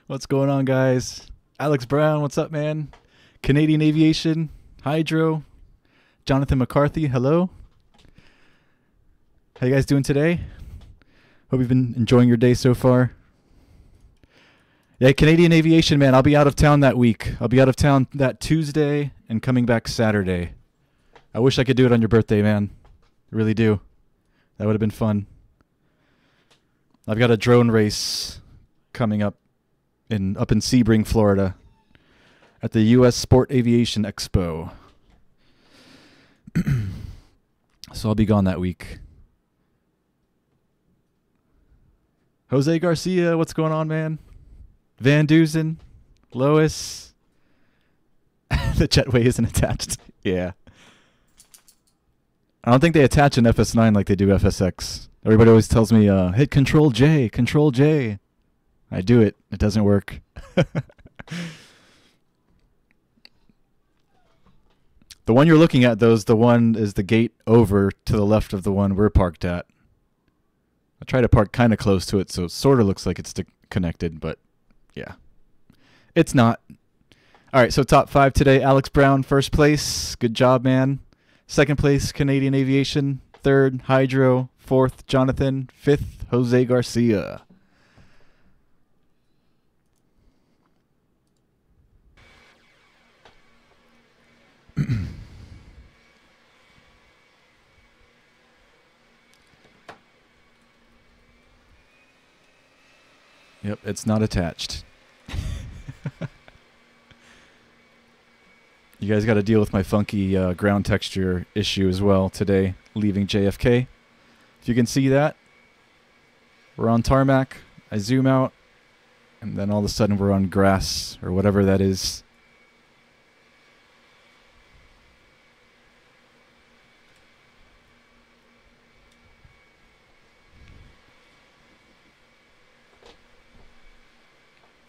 What's going on, guys? Alex Brown, what's up, man? Canadian Aviation, Hydro, Jonathan McCarthy, hello. How you guys doing today? Hope you've been enjoying your day so far. Yeah, Canadian Aviation, man, I'll be out of town that week. I'll be out of town that Tuesday and coming back Saturday. I wish I could do it on your birthday, man. I really do. That would have been fun. I've got a drone race coming up in Sebring, Florida, at the U.S. Sport Aviation Expo. So I'll be gone that week. Jose Garcia, what's going on, man? Van Dusen, Lois. The jetway isn't attached. Yeah. I don't think they attach an FS9 like they do FSX. Everybody always tells me, hit Control J, Control J. I do it. It doesn't work. The one you're looking at, though, is the gate over to the left of the one we're parked at. I try to park kind of close to it, so it sort of looks like it's connected, but yeah. It's not. All right, so top 5 today. Alex Brown, first place. Good job, man. Second place, Canadian Aviation. Third, Hydro. Fourth, Jonathan. Fifth, Jose Garcia. Yep, it's not attached. You guys got to deal with my funky ground texture issue as well today, leaving JFK. If you can see that, we're on tarmac. I zoom out, and then all of a sudden we're on grass or whatever that is.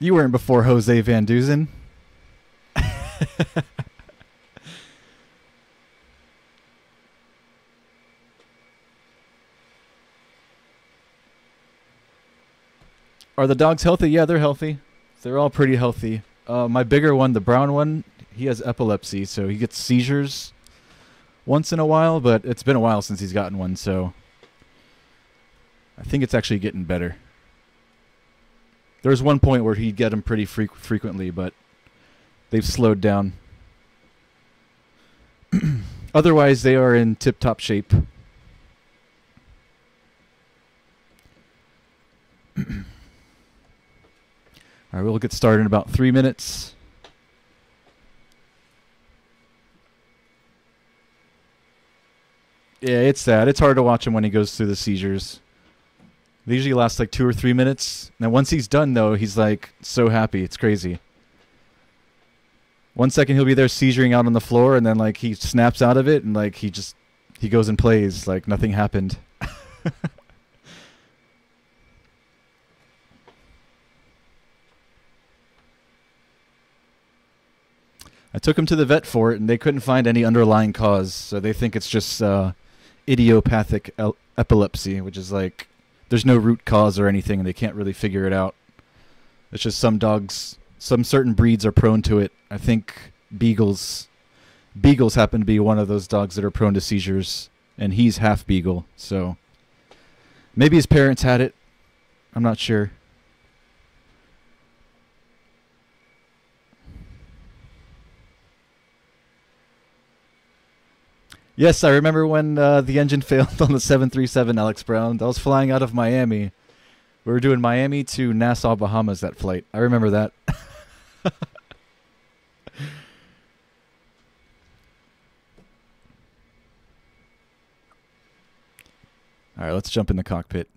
You weren't before Jose Van Dusen. Are the dogs healthy? Yeah, they're healthy. They're all pretty healthy. My bigger one, the brown one, he has epilepsy, so he gets seizures once in a while, but it's been a while since he's gotten one, so I think it's actually getting better. There was one point where he'd get them pretty frequently, but they've slowed down. Otherwise, they are in tip-top shape. All right, we'll get started in about 3 minutes. Yeah, it's sad. It's hard to watch him when he goes through the seizures. They usually last like 2 or 3 minutes. Now, once he's done, though, he's like so happy. It's crazy. 1 second he'll be there seizuring out on the floor, and then like he snaps out of it, and like he goes and plays like nothing happened. I took him to the vet for it, and they couldn't find any underlying cause, so they think it's just idiopathic epilepsy, which is like there's no root cause or anything, and they can't really figure it out. It's just some dogs, some certain breeds are prone to it. I think beagles happen to be one of those dogs that are prone to seizures, and he's half beagle, so maybe his parents had it. I'm not sure. Yes, I remember when the engine failed on the 737, Alex Brown. I was flying out of Miami. We were doing Miami to Nassau, Bahamas, that flight. I remember that. All right, let's jump in the cockpit.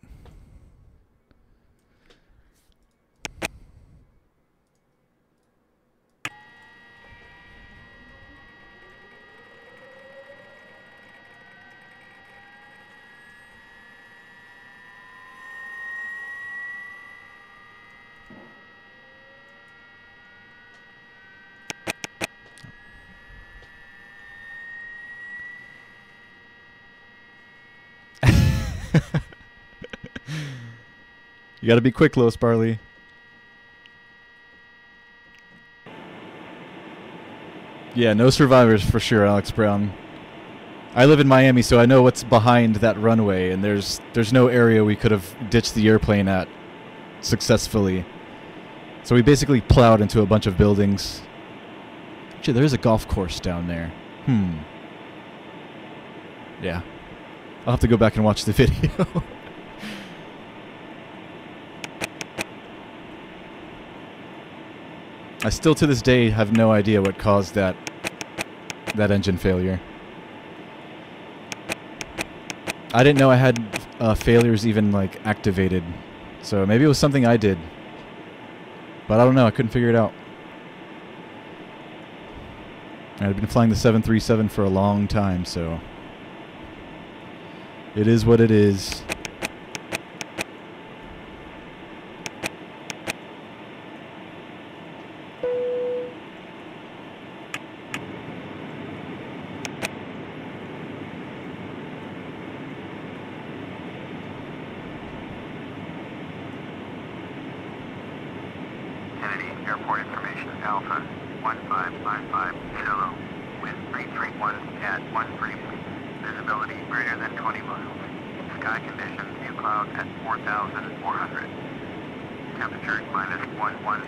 You got to be quick, Lois Barley. Yeah, no survivors for sure, Alex Brown. I live in Miami, so I know what's behind that runway, and there's no area we could have ditched the airplane at successfully. So we basically plowed into a bunch of buildings. Actually, there's a golf course down there. Yeah. I'll have to go back and watch the video. I still to this day have no idea what caused that engine failure. I didn't know I had failures even like activated, so maybe it was something I did, but I don't know. I couldn't figure it out. And I've been flying the 737 for a long time, so it is what it is. Airport information Alpha 1555 Zulu, wind 331 at 13, visibility greater than 20 miles, sky conditions view cloud at 4,400, temperature -11,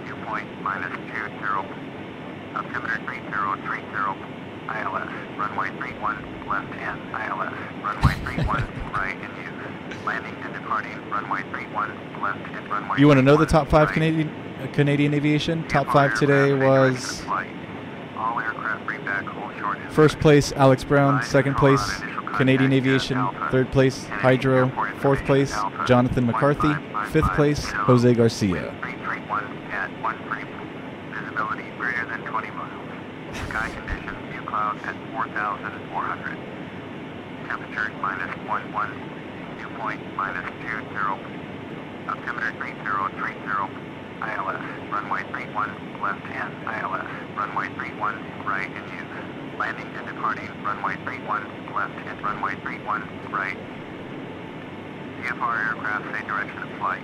dew point -20, altimeter 3030, ILS, runway 31 left and ILS, runway 31 right in use, landing and departing, runway 31 left and runway. You want to know the top 5 Canadian aviation? Top 5 today was first place Alex Brown, second place Canadian Aviation, third place Hydro, fourth place Jonathan McCarthy, fifth place Jose Garcia. Visibility greater than 20 miles. Sky conditions view cloud at 4,400. Temperature -11, dew point -20, altimeter 3030. ILS, runway 31 left and ILS, runway 31 right in use, landing and departing, runway 31 left and runway 31 right. VFR aircraft say direction of flight.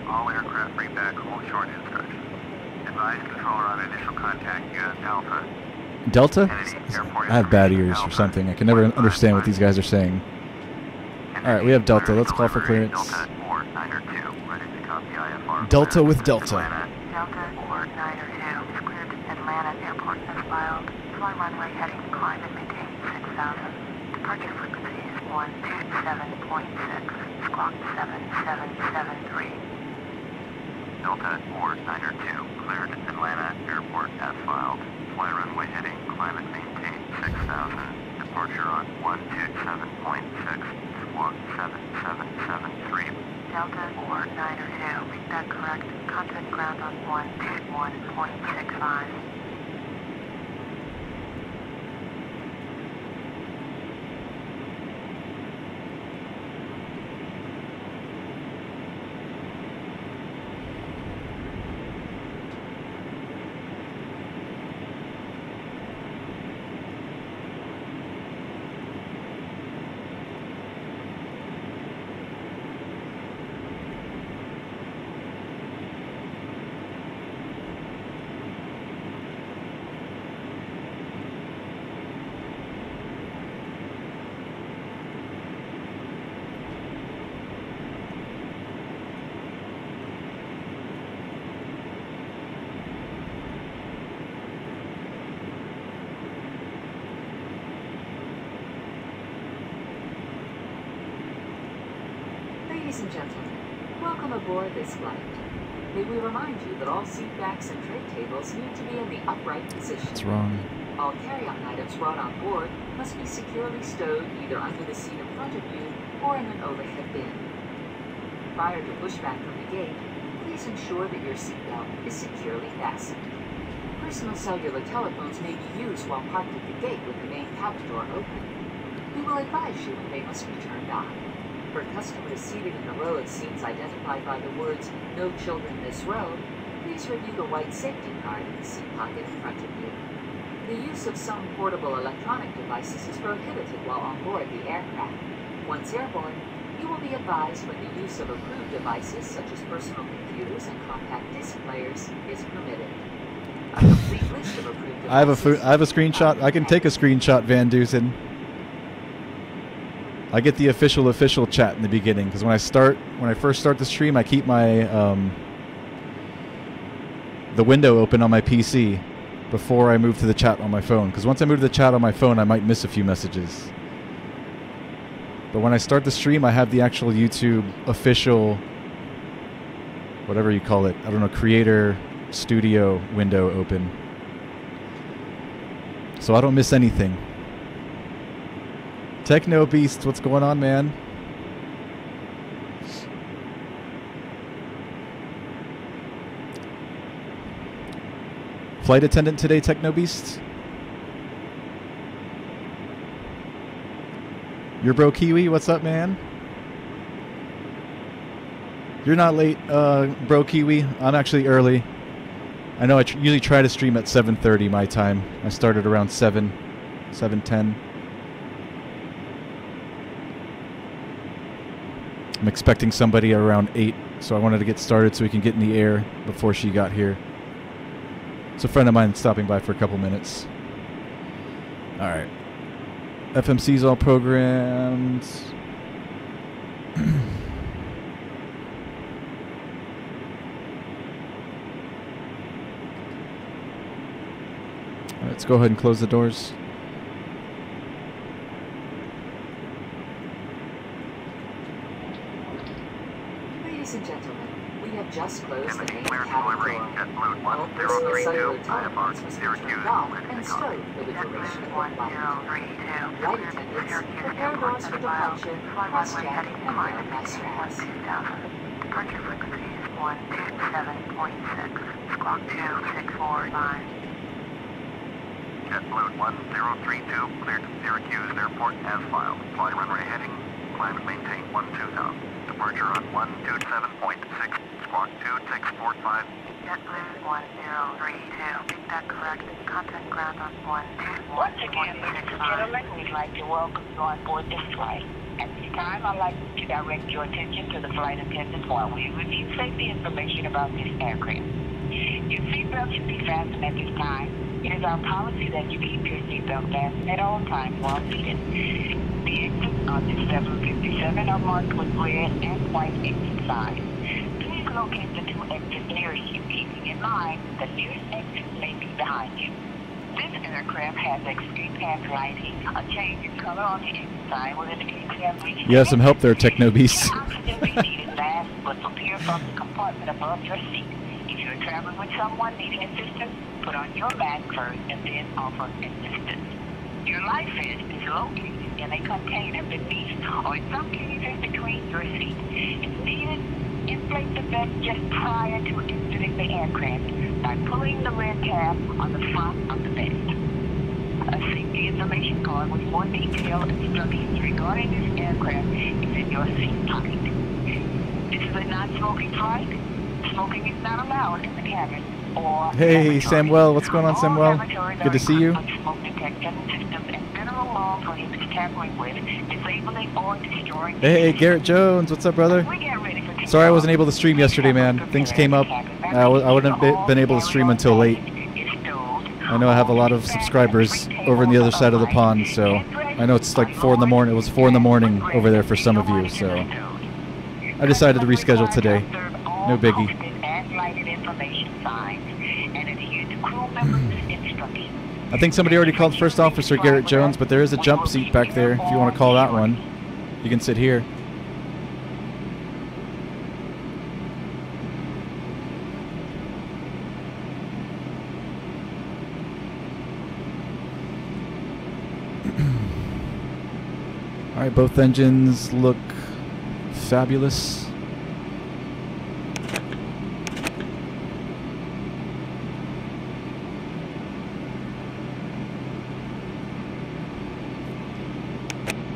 All aircraft bring back hold short instructions. Advise controller on initial contact US Alpha. Delta? I have bad ears or something. I can never understand what these guys are saying. Alright, we have Delta. Let's call for clearance. Delta with Delta. Delta or 902 is cleared to Atlanta Airport as filed. Fly runway heading climb and maintain 6,000. Departure frequency is 127.6. Squawk 7773. Delta or 902 cleared to Atlanta Airport as filed. Fly runway heading climb and maintain 6,000. Departure on 127.6. Squawk 7773. Delta or 902, read that correct. Contact ground on 121.65. Ladies and gentlemen, welcome aboard this flight. May we remind you that all seat backs and tray tables need to be in the upright position. That's wrong. All carry-on items brought on board must be securely stowed either under the seat in front of you or in an overhead bin. Prior to pushback from the gate, please ensure that your seatbelt is securely fastened. Personal cellular telephones may be used while parked at the gate with the main couch door open. We will advise you when they must be turned on. For customers seated in the row of seats identified by the words, "No children this row," please review the white safety card in the seat pocket in front of you. The use of some portable electronic devices is prohibited while on board the aircraft. Once airborne, you will be advised when the use of approved devices such as personal computers and compact disc players is permitted. A complete list of of approved I have a devices. screenshot. I can take a screenshot, Van Dusen. I get the official chat in the beginning because when I first start the stream, I keep my the window open on my PC before I move to the chat on my phone. Because once I move to the chat on my phone, I might miss a few messages. But when I start the stream, I have the actual YouTube official, whatever you call it, I don't know, creator studio window open. So I don't miss anything. Techno Beast, what's going on, man? Flight attendant today, Techno Beast? Your bro Kiwi, what's up, man? You're not late, bro Kiwi. I'm actually early. I know I usually try to stream at 7:30 my time. I started around 7:10. I'm expecting somebody around 8, so I wanted to get started so we can get in the air before she got here. It's a friend of mine stopping by for a couple minutes. All right. FMC's all programmed. All right, let's go ahead and close the doors. Ladies and gentlemen, we have just closed the Image main clear cabin delivery door. at Blue All personal 1032, cellular IFR telephones must be Syracuse, turned off ready and to copy. stowed for the duration of the flight. Flight attendants, prepare doors for departure, cross-check, and verify straps. Departure frequency is 127.6, squawk 2645. JetBlue 1032, cleared to Syracuse Airport as filed. Fly runway heading, climb and maintain 120. Departure on 127.6, squawk 2645. JetBlue 1032, is that correct? Contact ground on 121. Once again, ladies and gentlemen, we'd like to welcome you on board this flight. At this time, I'd like to direct your attention to the flight attendants while we review safety information about this aircraft. Your seatbelt should be fastened at this time. It is our policy that you keep your seatbelt fastened at all times while seated. The exits on this 757 are marked with red and white exit signs. Please locate the two exits nearest you, keeping in mind the nearest exit may be behind you. This aircraft has extreme path lighting, a change in color on the exit sign with an aircraft reaching. You have some help there, Techno Beast. Oxygen be needed last, but appear from the compartment above your seat. If you're traveling with someone needing assistance, put on your mask first and then offer assistance. Your life vest is located in a container beneath or in some cases between your seat. If needed, inflate the vest just prior to exiting the aircraft by pulling the red tab on the front of the vest. A safety information card with more detailed instructions regarding this aircraft is in your seat pocket. This is a non-smoking flight. Smoking is not allowed in the cabin or Hey, lavatory. Samuel, what's going on, All Samuel? lavatories Good to are see you. equipped with smoke detection systems, and federal law prohibits tampering with, disabling, or destroying. Hey, Garrett Jones, what's up, brother? We get ready for Sorry I wasn't able to stream yesterday, man. Things came up. I wouldn't have been able to stream until late. I know I have a lot of subscribers over on the other side of the pond, so I know it's like 4 in the morning. It was 4 in the morning over there for some of you, so I decided to reschedule today. No biggie. I think somebody already called First Officer Garrett Jones, but there is a jump seat back there if you want to call that one. You can sit here. Alright, both engines look fabulous.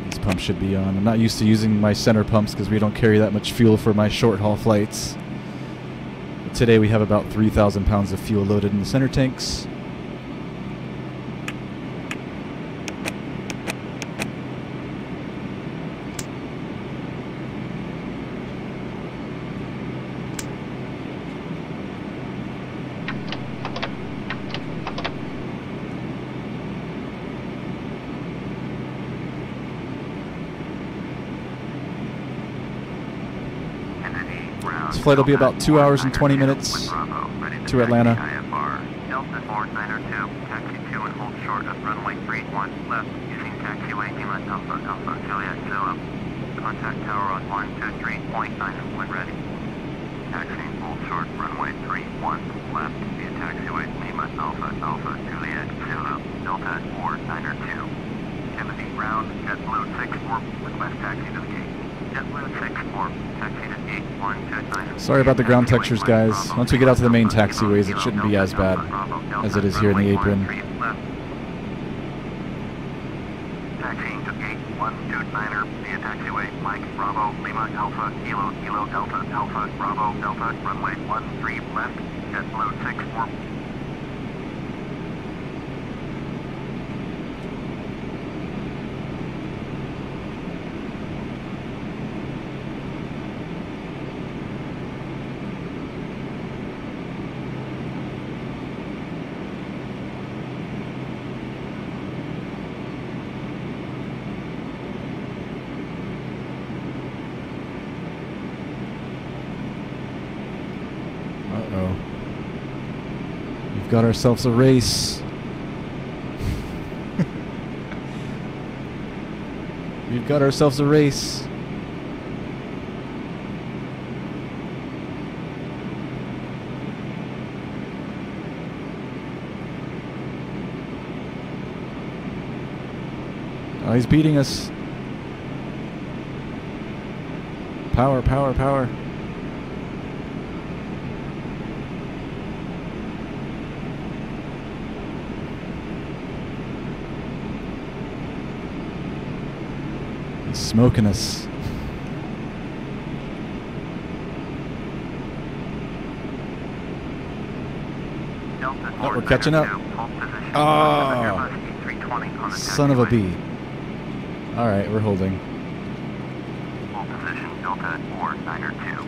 These pumps should be on. I'm not used to using my center pumps because we don't carry that much fuel for my short haul flights. But today we have about 3,000 pounds of fuel loaded in the center tanks. flight will be about 2 hours and 20 minutes to Atlanta. Delta 492, taxi 2 and hold short of runway 31 left using taxiway Lima Alpha Alpha Juliet Zulu. Contact tower on 123.9 when ready. Taxiing hold short runway 31 left via taxiway Lima Alpha Alpha Juliet Zulu. Delta 492. Timothy Brown, JetBlue 64, request taxi to the gate. JetBlue 64, taxi to gate 129. Sorry about the ground textures, guys. Once we get out to the main taxiways, it shouldn't be as bad as it is here in the apron. Taxiing to gate 129er via taxiway Mike Bravo Lima Alpha Kilo Kilo Delta Alpha Bravo Delta runway 13 left, JetBlue 64. We've got ourselves a race. We've got ourselves a race. Oh, he's beating us. Power, power, power. He's smoking us. Oh, we're catching up. Oh, son of a bee. All right, we're holding. Full position, Delta 492.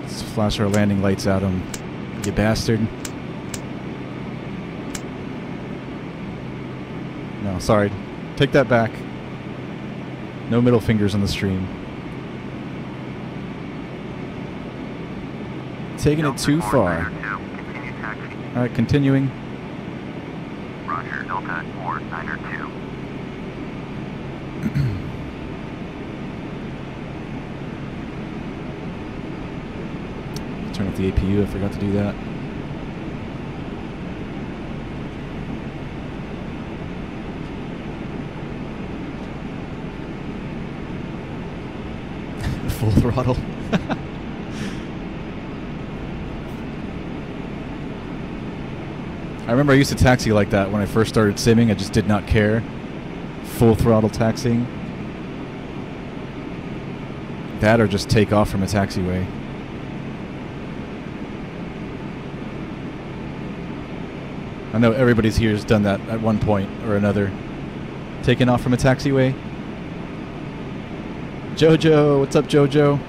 Let's flash our landing lights at him, you bastard. No, sorry. Take that back. No middle fingers on the stream. Taking it too far. Alright, continuing. Roger, Delta 492. Turn off the APU, I forgot to do that. Full throttle. I remember I used to taxi like that when I first started simming. I just did not care. Full throttle taxiing. That or just take off from a taxiway. I know everybody's here has done that at one point or another. Taken off from a taxiway. Jojo, what's up, Jojo?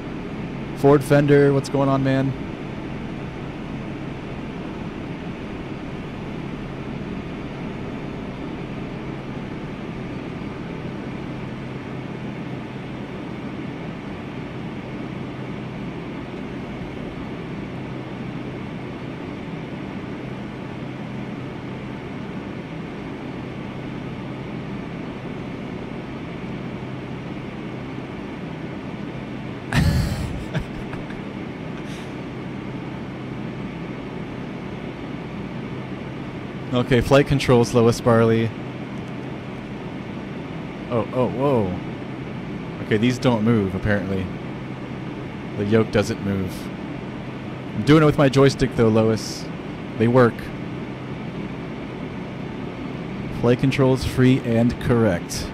Ford Fender, what's going on, man? Okay, flight controls, Lois Barley. Oh, whoa. Okay, these don't move, apparently. The yoke doesn't move. I'm doing it with my joystick, though, Lois. They work. Flight controls free and correct.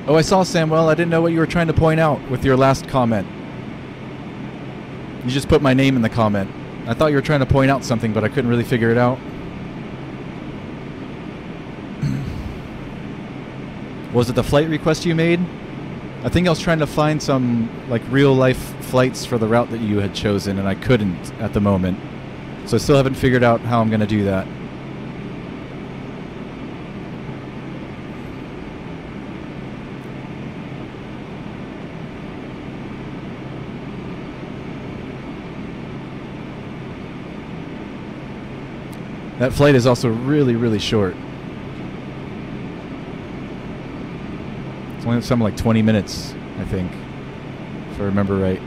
Oh, I saw Samuel. I didn't know what you were trying to point out with your last comment. You just put my name in the comment. I thought you were trying to point out something, but I couldn't really figure it out. Was it the flight request you made? I think I was trying to find some like real life flights for the route that you had chosen, and I couldn't at the moment. So I still haven't figured out how I'm going to do that. That flight is also really, really short. It's only something like 20 minutes, I think, if I remember right.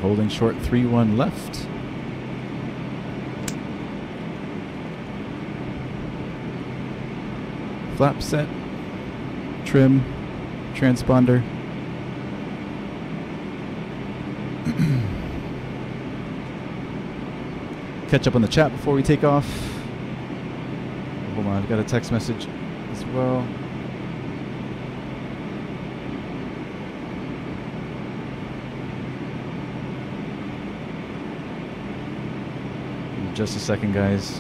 Holding short 3-1 left. Flap set, trim, transponder. Catch up on the chat before we take off. Hold on, I've got a text message as well. Just a second, guys.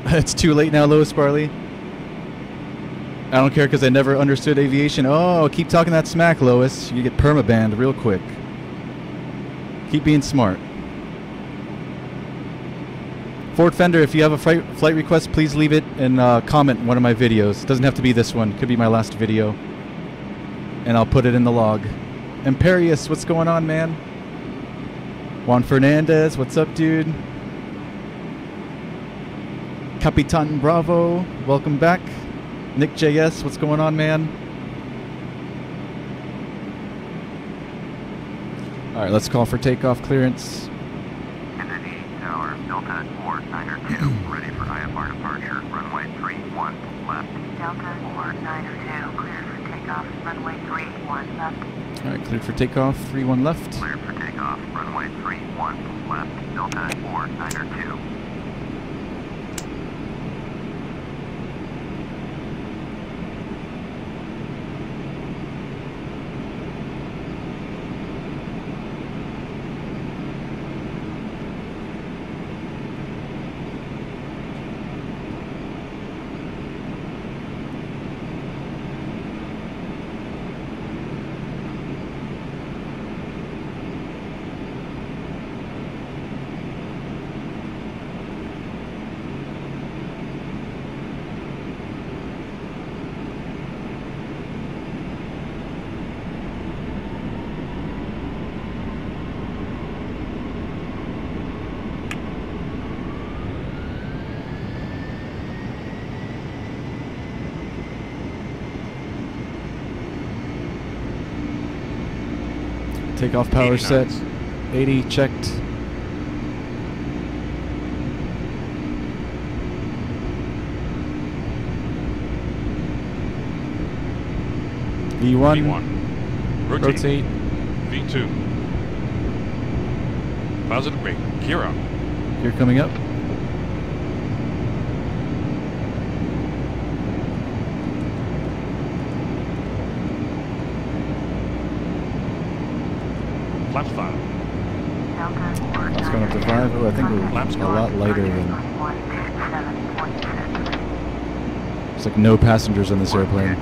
It's too late now, Lois Barley. I don't care because I never understood aviation. Oh, keep talking that smack, Lois. You get permabanned real quick. Keep being smart. Ford Fender, if you have a flight request, please leave it and comment in one of my videos. It doesn't have to be this one. It could be my last video. And I'll put it in the log. Imperius, what's going on, man? Juan Fernandez, what's up, dude? Capitan Bravo, welcome back. Nick JS, what's going on, man? Alright, let's call for takeoff clearance. Kennedy Tower, Delta 492, ready for IFR departure, runway 31 left. Delta 492, cleared for takeoff, runway 31 left. Alright, cleared for takeoff, 31 left. Cleared for takeoff, runway 31 left, Delta 492. Takeoff power 89. set. 80 checked. V1. V1. Rotate. V2. Positive brake. Gear up. Gear coming up. Flaps 5. It's going up to 5. Oh, I think we're a lot lighter than... It's like no passengers on this airplane.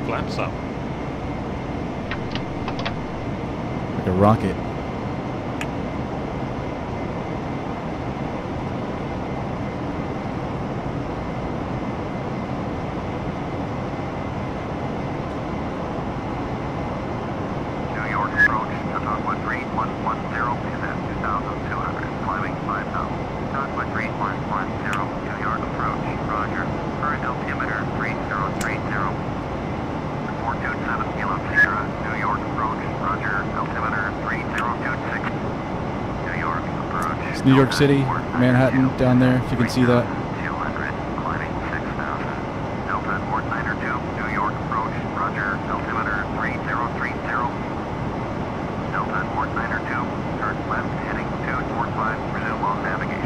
Flaps up. Like a rocket. New York City, Manhattan, down there, if you can see that.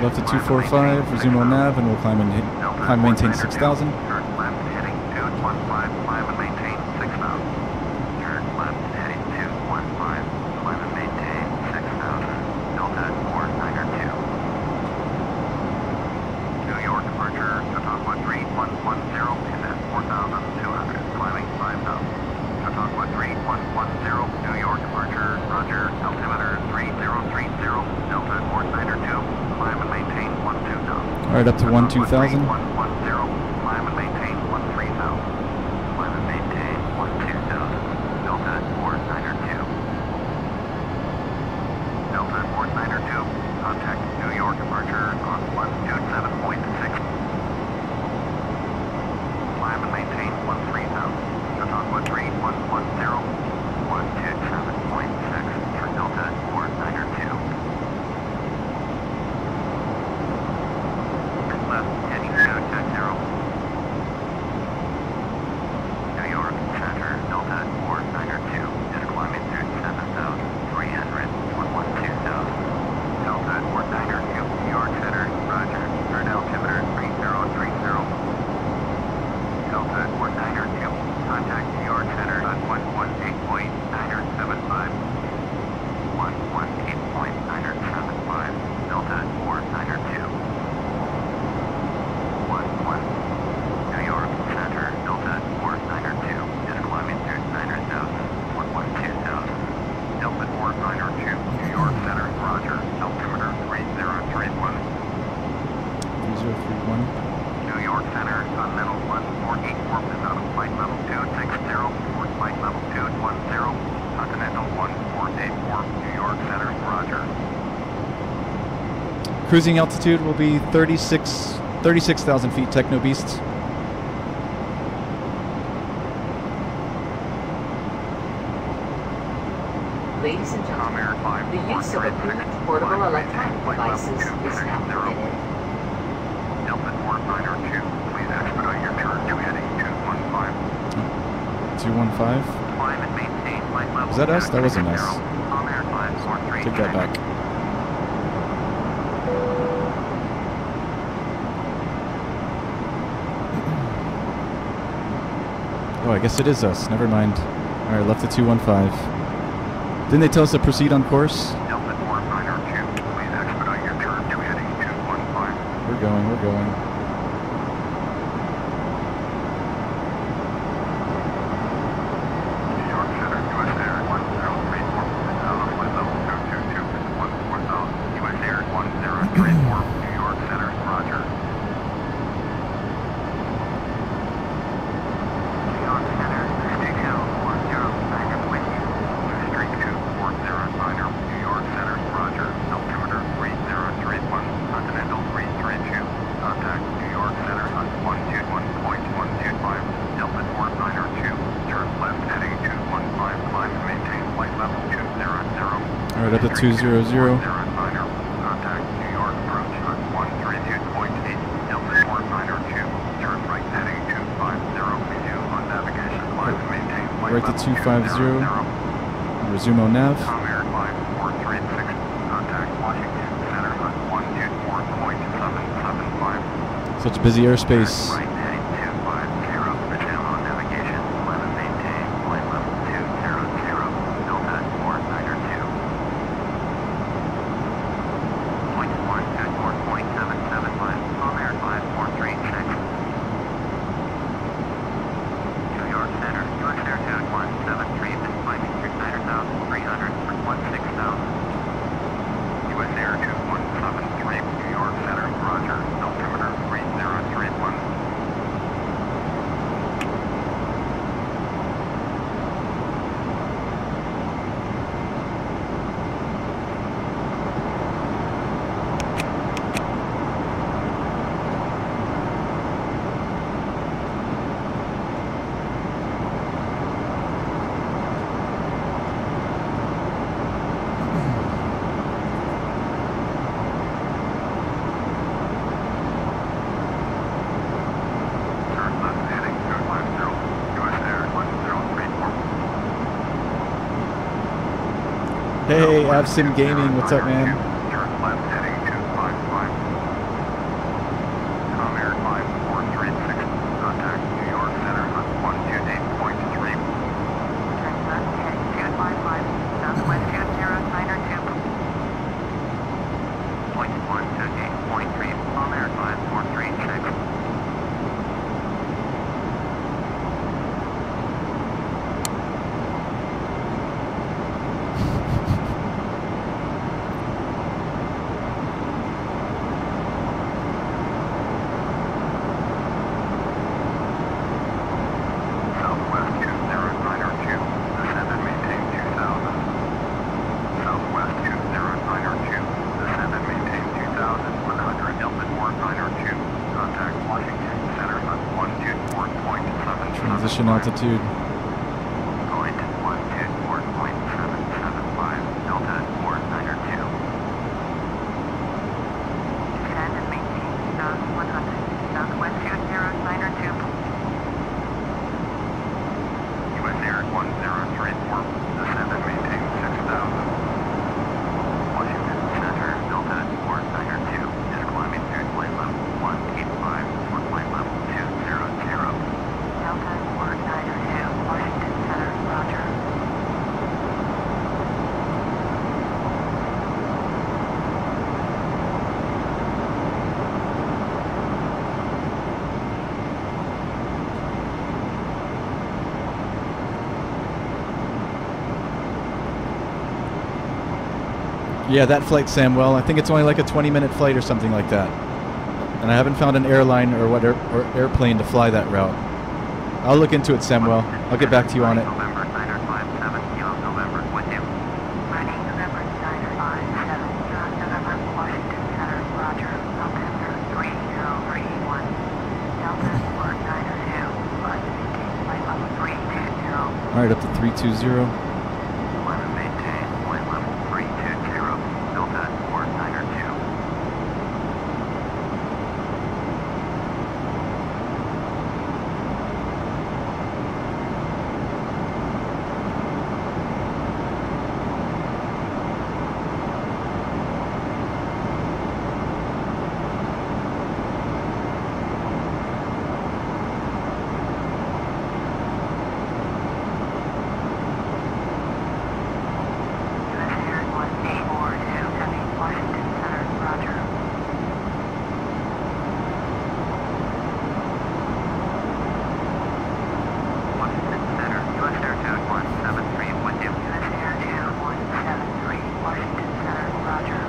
Left to 245, resume on nav, and we'll climb and maintain 6,000. Alright, up to 12,000. Cruising altitude will be 36,000 feet, Techno Beasts. Ladies and gentlemen, the use of approved portable electronic devices is now permitted. Delta 492, please expedite your turn to heading 215. 215? Climb and maintain flight level. Was that us? That wasn't us. Take that back. Oh, I guess it is us. Never mind. Alright, left to 215. Didn't they tell us to proceed on course? Delta 492, please expedite your turn to heading 215. We're going, we're going. New York Center, US Air 1034, out of flight level 222, 14000. US Air 1034, New York Center, roger. New York Center, Station 409 with you. Street 2409, New York Center, roger. Altimeter 3031, Continental 332. Contact New York Center on 121.125, Delta 492. Turn left heading 215, climb and maintain flight level 200. Alright, up to 200. Contact New York approach on 132.8, Delta 492. Turn right heading 250, resume on navigation, climb and maintain flight Right to level 250. 200. Resume on nav. Comair 5436, contact Washington Center on 124.775. Such busy airspace. Right heading 250, resume on navigation. Hey, Absim Gaming, what's up, man? Turn left heading 255. Comair 5436. Contact New York Center on 128.3. Turn left heading 255, Southwest 20902. Point 128.3. Comair 5436. Southwest 20902. Descend and maintain 2000. Southwest 20902. Descend and maintain 2100. Delta 4902. Contact Washington Center on 124.775. Transition altitude. Point 124.775. Delta 4902. Descend and maintain 2100, Southwest 20902. US Air 1034. Descend and maintain 6000. Washington Center, Delta 4902 is climbing through flight level 185 for flight level 200. Delta 492, Washington Center, roger. Yeah, that flight, Samwell. I think it's only like a 20-minute flight or something like that. And I haven't found an airline or airplane to fly that route. I'll look into it, Samwell. I'll get back to you on it. November 957, Kilo November with you. Running November 957, November, Washington Center, roger. Altimeter 3031. Delta 492, maintain flight level 320. All right, up to 320. Climb and maintain flight level 320. Delta 492. US Air 1842, heavy, Washington Center, roger. Washington Center, US Air 2173 with you. US Air 2173, Washington Center, roger.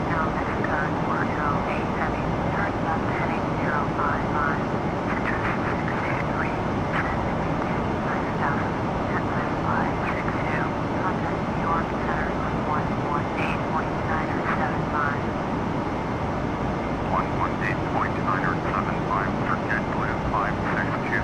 Now Mexico 408, heavy, turn left heading 055. Citrus 623, descend and maintain 9000, turn left 562. Contact New York Center on 118.975. 118.975 for JetBlue 562.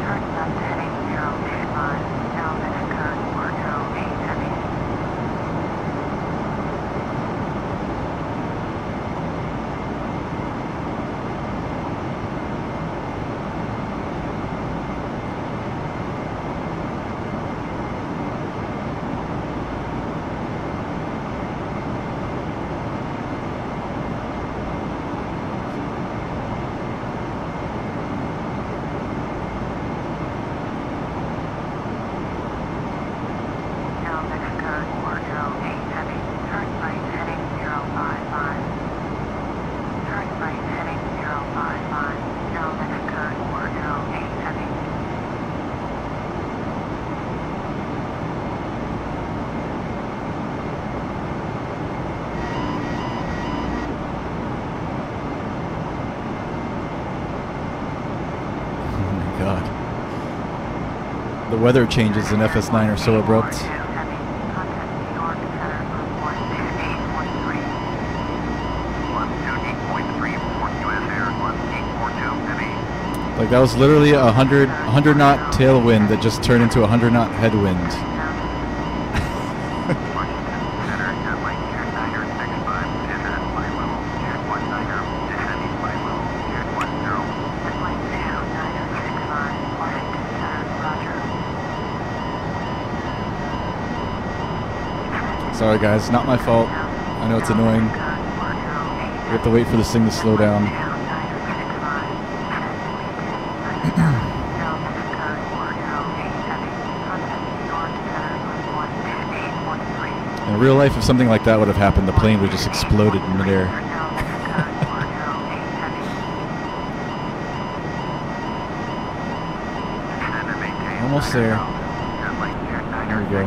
Turn left heading 025. Now Mexico 408, heavy. Now Mexico 408, heavy. Turn right heading 055. Turn right heading 055. Now Mexico 408, heavy. Oh my god. The weather changes in FS9 are so abrupt. 402, heavy. Contact New York Center on 128.3. 128.3 for US Air 118. Like that was literally a 100 knot tailwind that just turned into a 100 knot headwind. Sorry guys, not my fault. I know it's annoying. We have to wait for this thing to slow down. In real life, if something like that would have happened, the plane would have just exploded in midair. Almost there. There we go.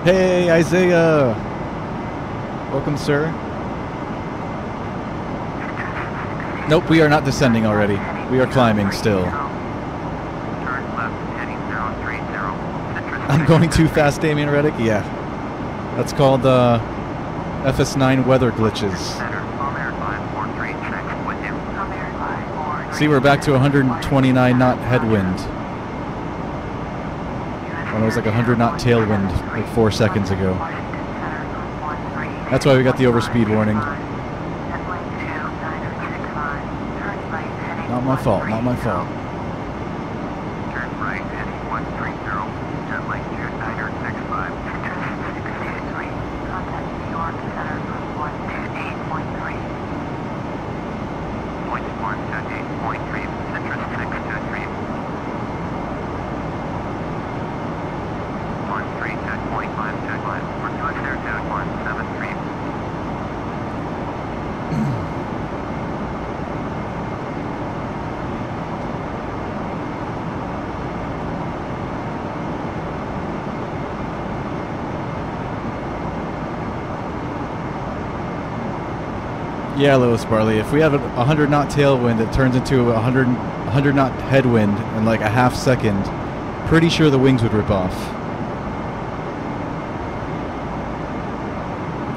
Hey, Isaiah! Welcome, sir. Nope, we are not descending already. We are climbing still. I'm going too fast, Damien Reddick? Yeah. That's called FS9 weather glitches. See, we're back to 129 knot headwind. When it was like a 100 knot tailwind like 4 seconds ago. That's why we got the overspeed warning. Not my fault, not my fault. Turn right heading 130, jet line 2965, 63, contact New York Center on 128.3. Point 128.3, citrus 623. 13.5 jet line, we're doing there jet 173. Yeah, Lewis Barley, if we have a 100 knot tailwind that turns into a 100 knot headwind in like a half second, pretty sure the wings would rip off.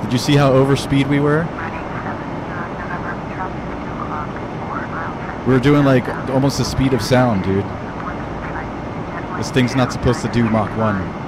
Did you see how overspeed we were? We were doing like almost the speed of sound, dude. This thing's not supposed to do Mach 1.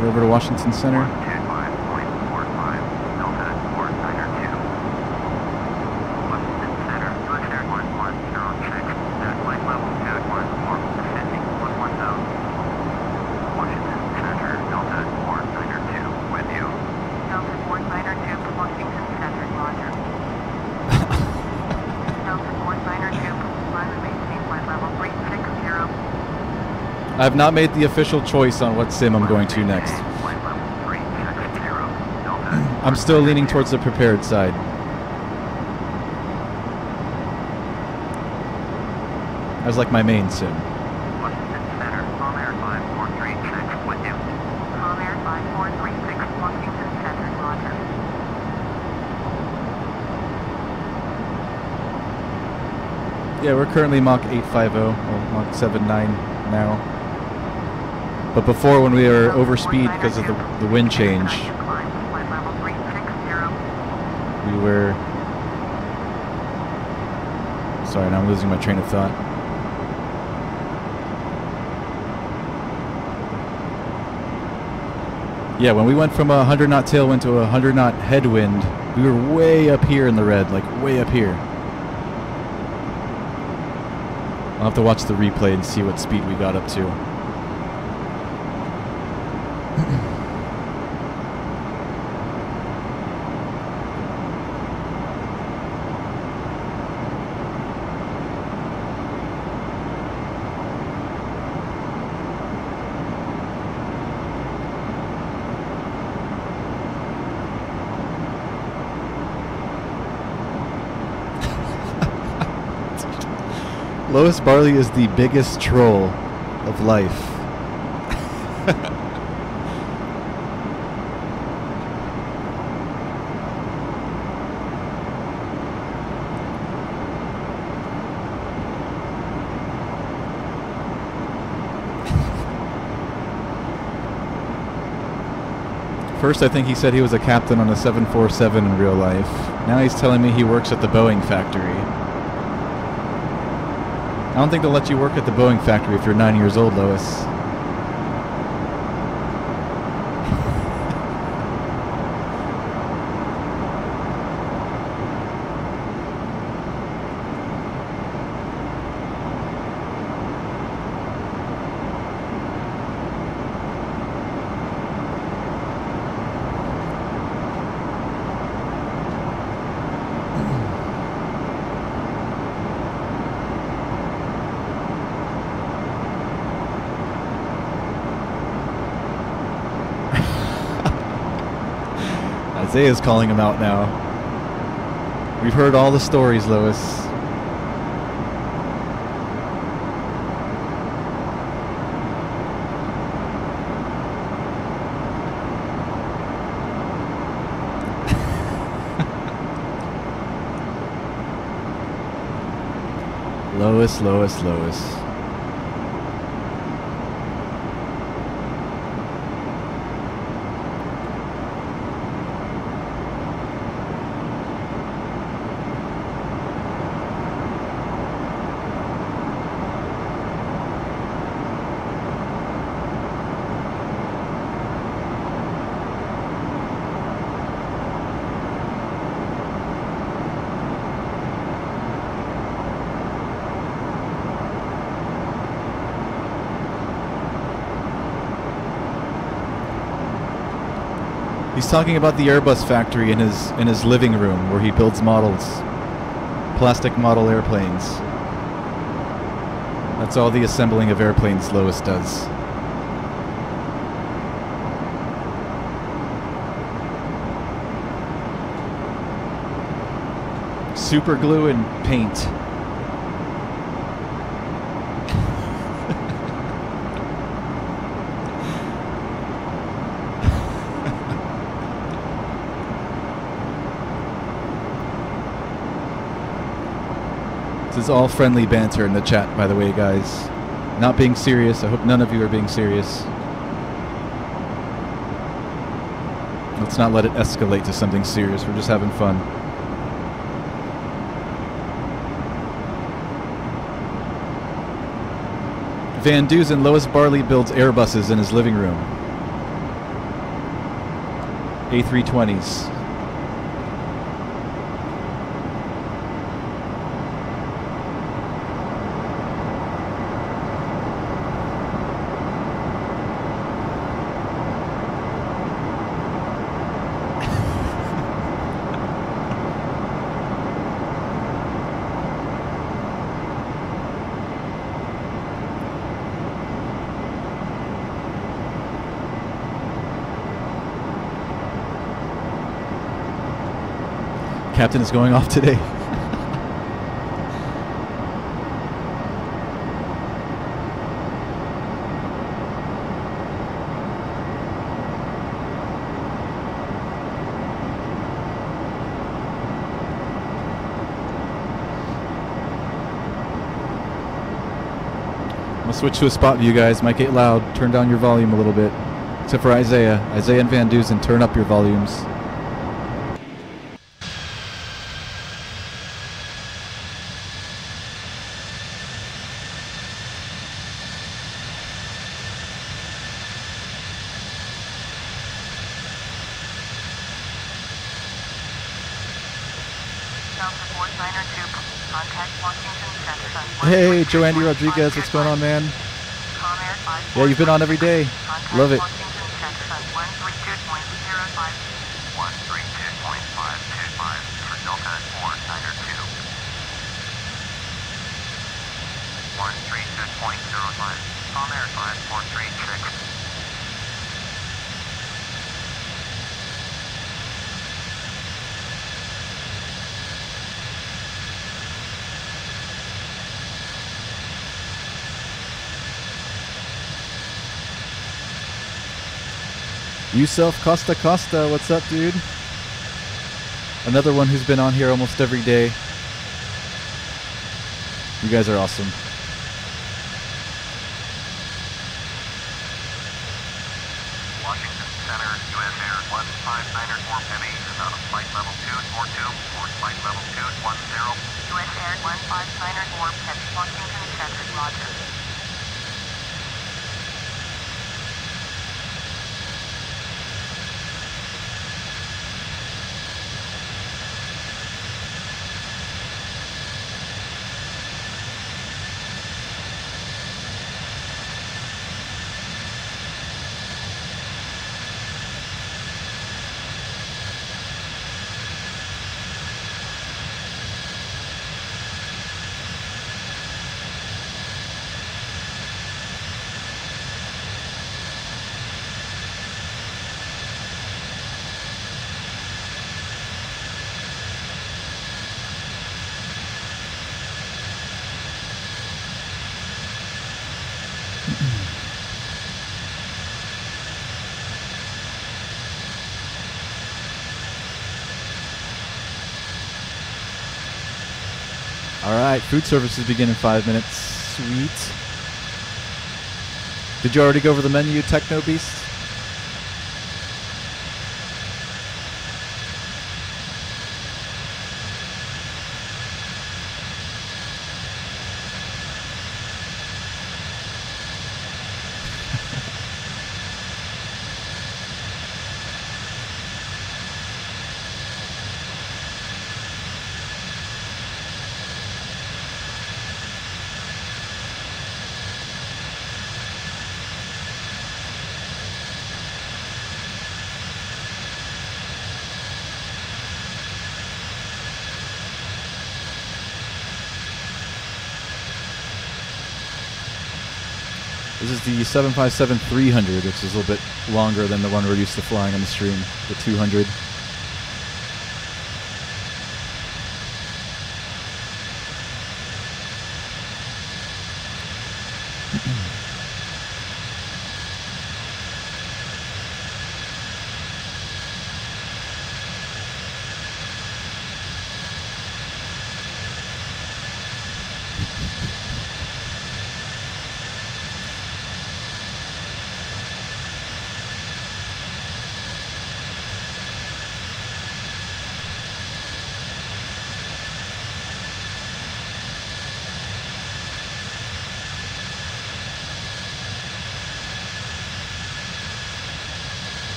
Over to Washington Center. I have not made the official choice on what sim I'm going to next. I'm still leaning towards the prepared side. That's like my main sim. Yeah, we're currently Mach 850, or Mach 79 now. But before, when we were overspeed because of the wind change, we were... Sorry, now I'm losing my train of thought. Yeah, when we went from a 100 knot tailwind to a 100 knot headwind, we were way up here in the red, like way up here. I'll have to watch the replay and see what speed we got up to. Lois Barley is the biggest troll of life. First, I think he said he was a captain on a 747 in real life. Now he's telling me he works at the Boeing factory. I don't think they'll let you work at the Boeing factory if you're 9 years old, Lois. Isaiah's calling him out now. We've heard all the stories, Lois. Lois, Lois, Lois. He's talking about the Airbus factory in his living room where he builds models. Plastic model airplanes. That's all the assembling of airplanes Lois does. Super glue and paint. This is all friendly banter in the chat, by the way, guys. Not being serious. I hope none of you are being serious. Let's not let it escalate to something serious. We're just having fun. Van Dusen, Lois Barley builds Airbuses in his living room. A320s. Captain is going off today. I'm gonna switch to a spot view, guys. Might get loud. Turn down your volume a little bit. Except for Isaiah. Isaiah and Van Dusen, turn up your volumes. Delta 4 Signer 2. Contact Washington Center on Hey, Joe Andy Rodriguez, what's going on, man? Comair 5. Yeah, you've been on every day. Contact Love it. Washington Center on 132.05. 132.525 for Delta 492. 132.05. Comair 5436. Yusuf Costa Costa, what's up, dude? Another one who's been on here almost every day. You guys are awesome. Washington Center, US Air 159er Heavy is out of flight level 242 for flight level 210. US Air 159er Heavy, Washington Center, Roger. Alright, food services begin in 5 minutes. Sweet. Did you already go over the menu, Techno Beast? This is the 757-300, which is a little bit longer than the one we're used to flying on the stream, the 200.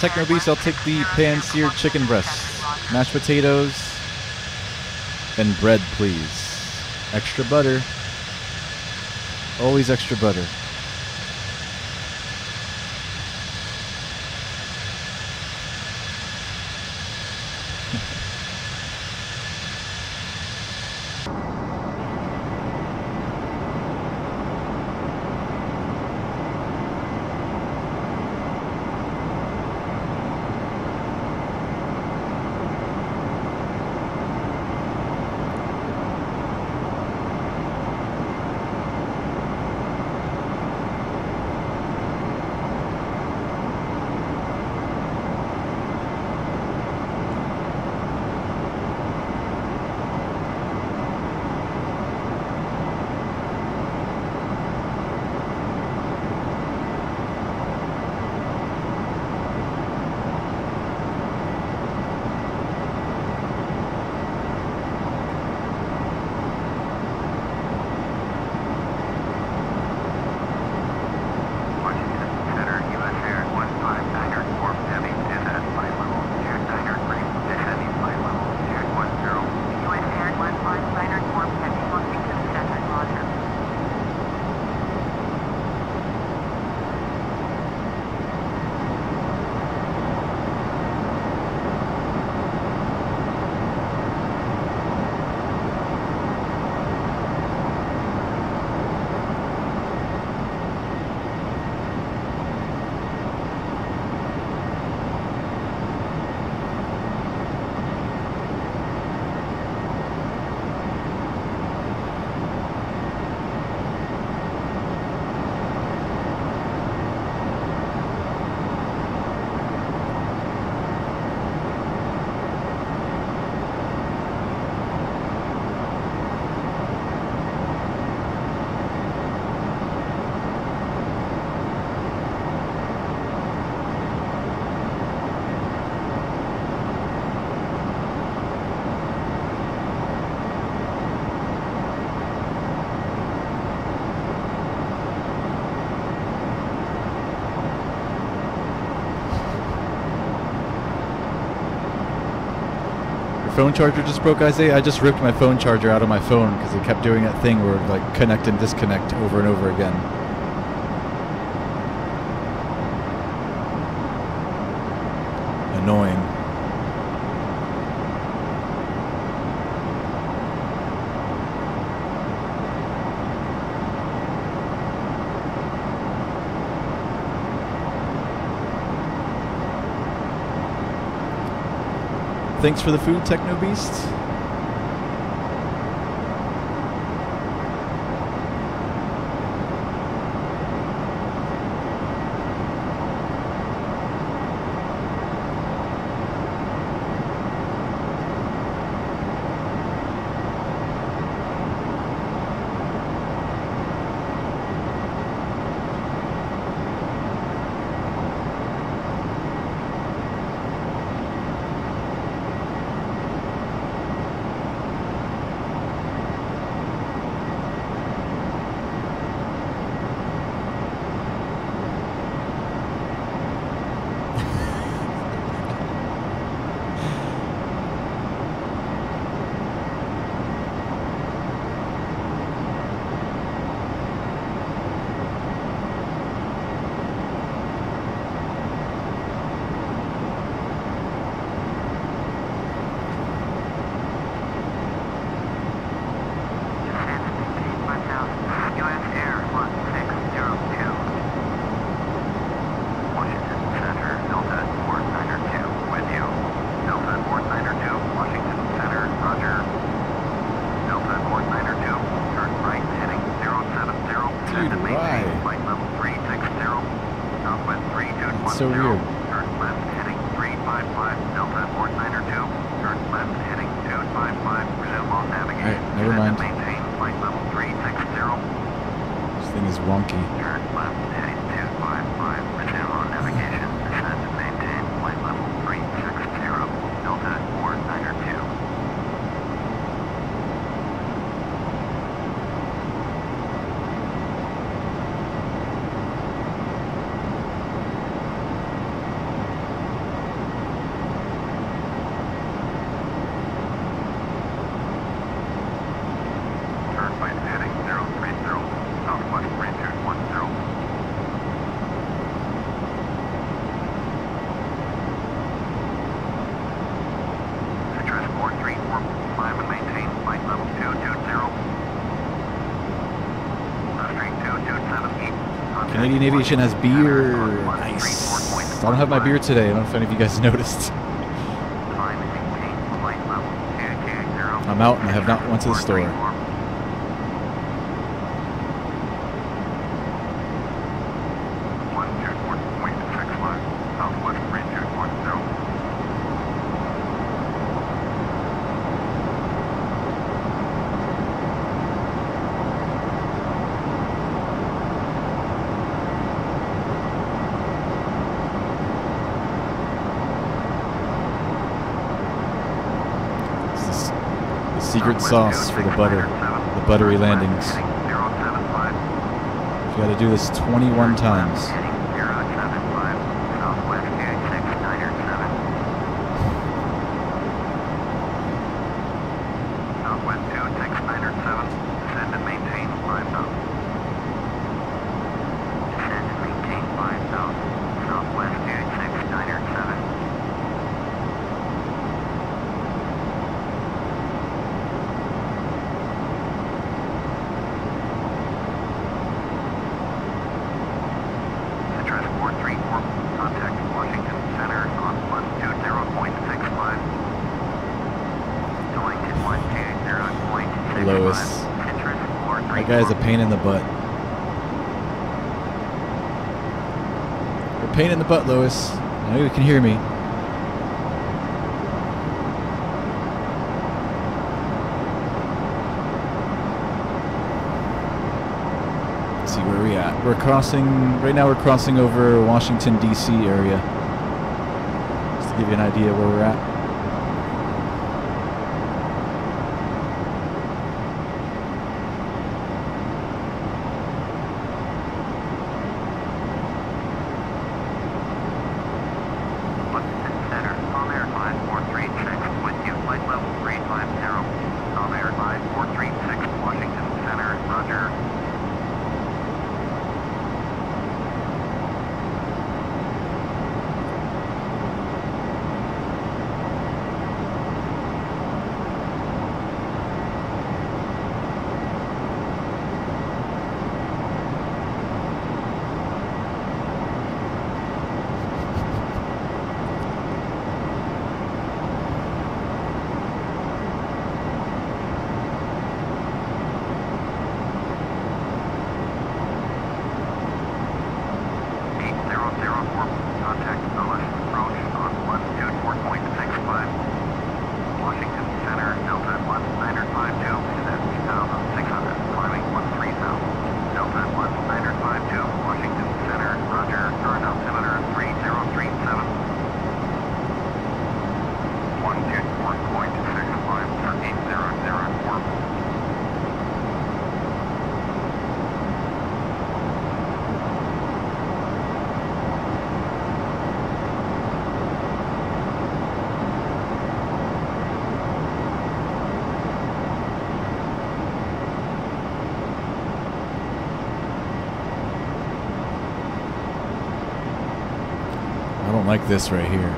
Techno Beast, I'll take the pan-seared chicken breast, mashed potatoes, and bread, please. Extra butter. Always extra butter. phone charger just broke, Isaiah? I just ripped my phone charger out of my phone because it kept doing that thing where it would like connect and disconnect over and over again. Annoying. Thanks for the food, Techno Beast. So weird. Turn left heading 355, Delta 492. Turn left heading 255, resume on navigation. Alright, never mind. Maintain flight level 360. This thing is wonky. Turn left heading 255, resume on navigation. Descend and maintain flight level 360, Delta 492. Canadian Aviation has beer. Nice. I don't have my beer today. I don't know if any of you guys noticed. I'm out and I have not went to the store. Secret sauce for the buttery landings. You got to do this 21 times. Lois. That guy's a pain in the butt. You're a pain in the butt, Lois. I know you can hear me. Let's see where we at. We're crossing, right now we're crossing over Washington, D.C. area. Just to give you an idea where we're at. Center, on airline 436 with you, flight level don't like this right here.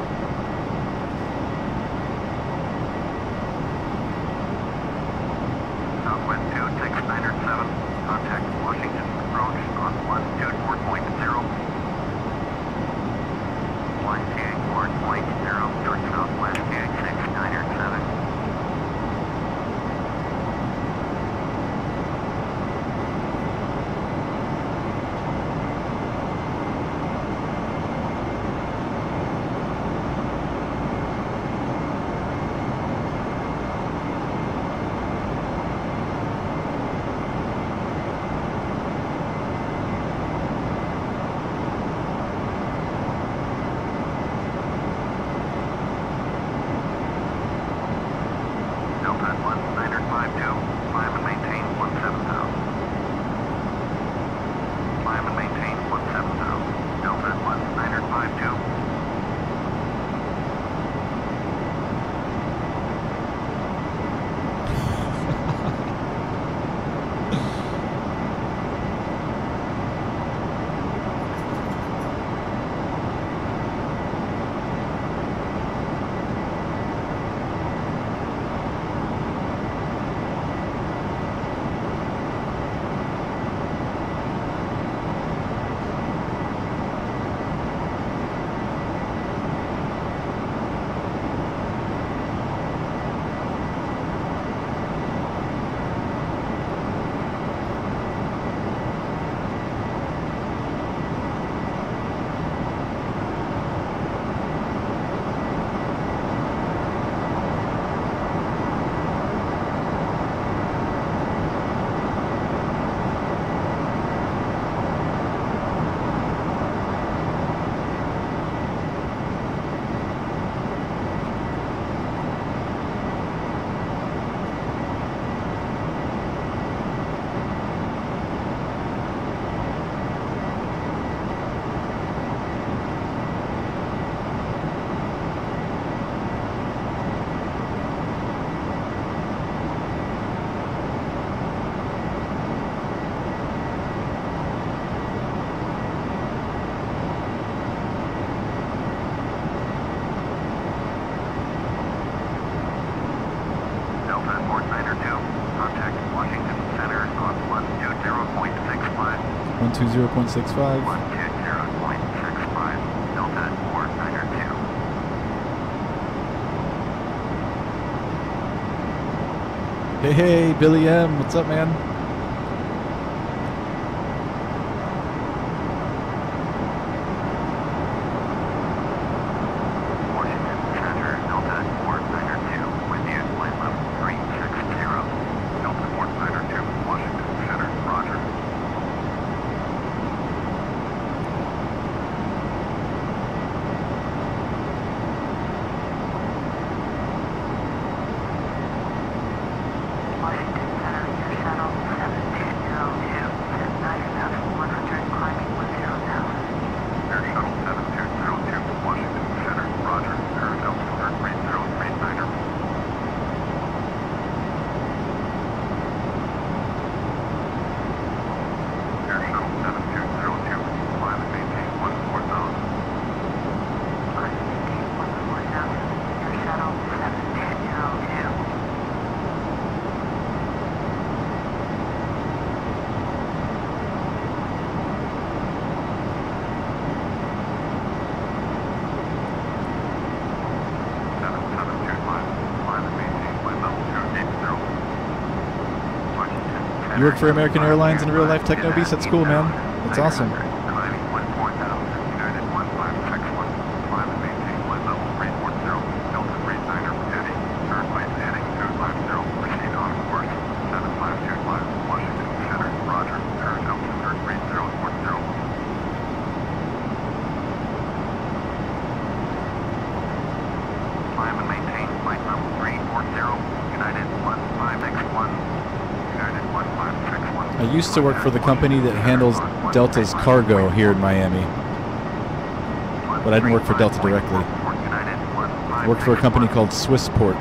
Southwest 26907, contact Washington approach on 124.0. 124.0, short southwest 26907. Delta 19052, climb and maintain 17000. Climb and maintain 17000. Delta 19052. Delta 492, contact Washington Center on 120.65. 120.65. 120.65, Delta 492. Hey, Billy M. What's up, man? Washington Center, Delta 492, with you, flight level 360. Delta 492, Washington Center, roger. Washington Center, your shuttle 7202, set 9,100, climbing 10,000. Air shuttle 7202, Washington Center, roger. Air altitude 3039er. Air shuttle 7202, climb and maintain 14,000. Climb and maintain 14,000. Air shuttle 7202. You work for American Airlines in real life, Techno Beast? That's cool, man. That's awesome. Climbing 14,000, United 1561, climb and maintain flight level 340, Delta 39er heading, turn right heading 250, proceed on course 7525, Washington Center, roger, turn altitude 3040. Climb and maintain flight level 340, United 1561. I used to work for the company that handles Delta's cargo here in Miami, but I didn't work for Delta directly. I worked for a company called Swissport.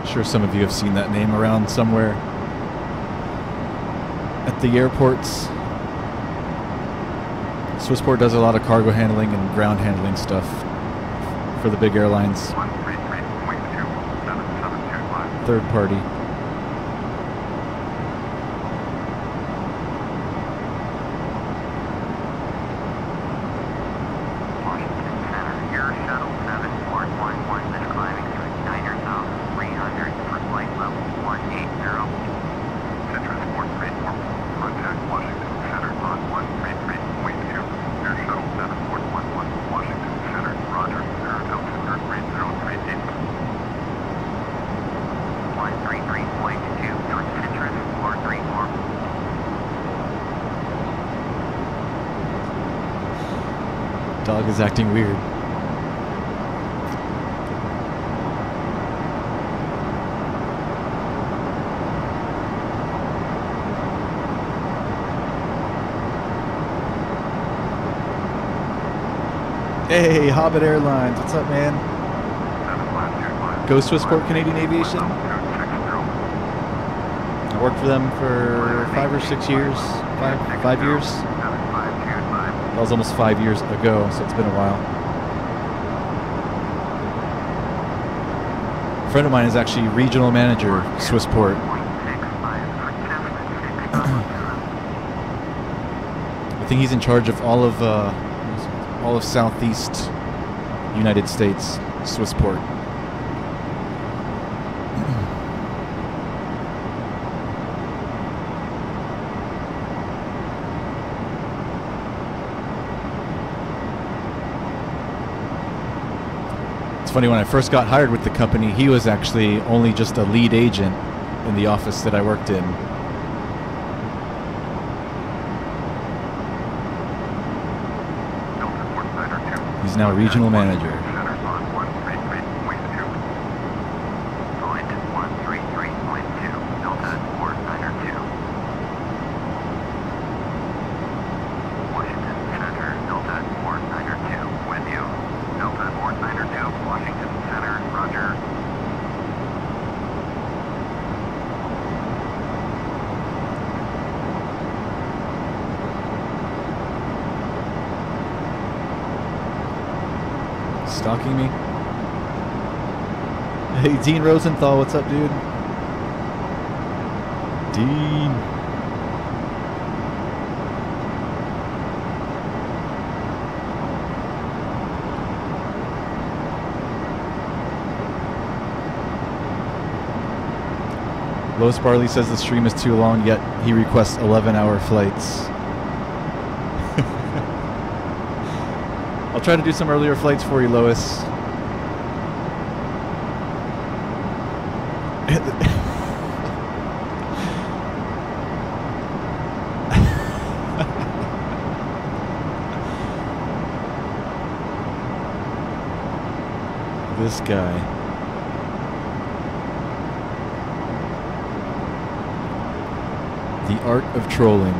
Sure some of you have seen that name around somewhere. at the airports. Swissport does a lot of cargo handling and ground handling stuff for the big airlines. 133.27775. Third party. Washington Center, Air Shuttle 7411 is climbing to 9,300 for flight level 180. Citrus 434, contact Washington Center on 133.2. Air Shuttle 7411, Washington Center, roger, air altitude 3038. Flight 33.2 towards Citrus 434. Dog is acting weird. Hey, Hobbit Airlines, what's up, man? 7525. Go Swissport Canadian Aviation. I worked for them for 5 or 6 years. Five years. That was almost 5 years ago, so it's been a while. A friend of mine is actually regional manager, Swissport. I think he's in charge of all of Southeast United States, Swissport. It's funny, when I first got hired with the company, he was actually only just a lead agent in the office that I worked in. He's now regional manager. Stalking me. Hey, Dean Rosenthal, what's up, dude? Dean. Lois Barley says the stream is too long, yet he requests 11-hour flights. I'll try to do some earlier flights for you, Lois. This guy. The art of trolling.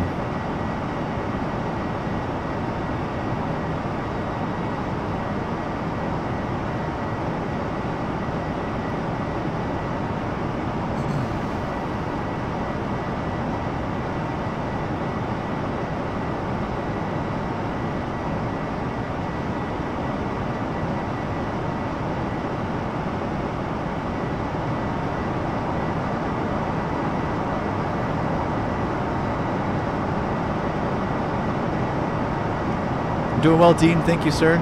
Doing well, Dean. Thank you, sir.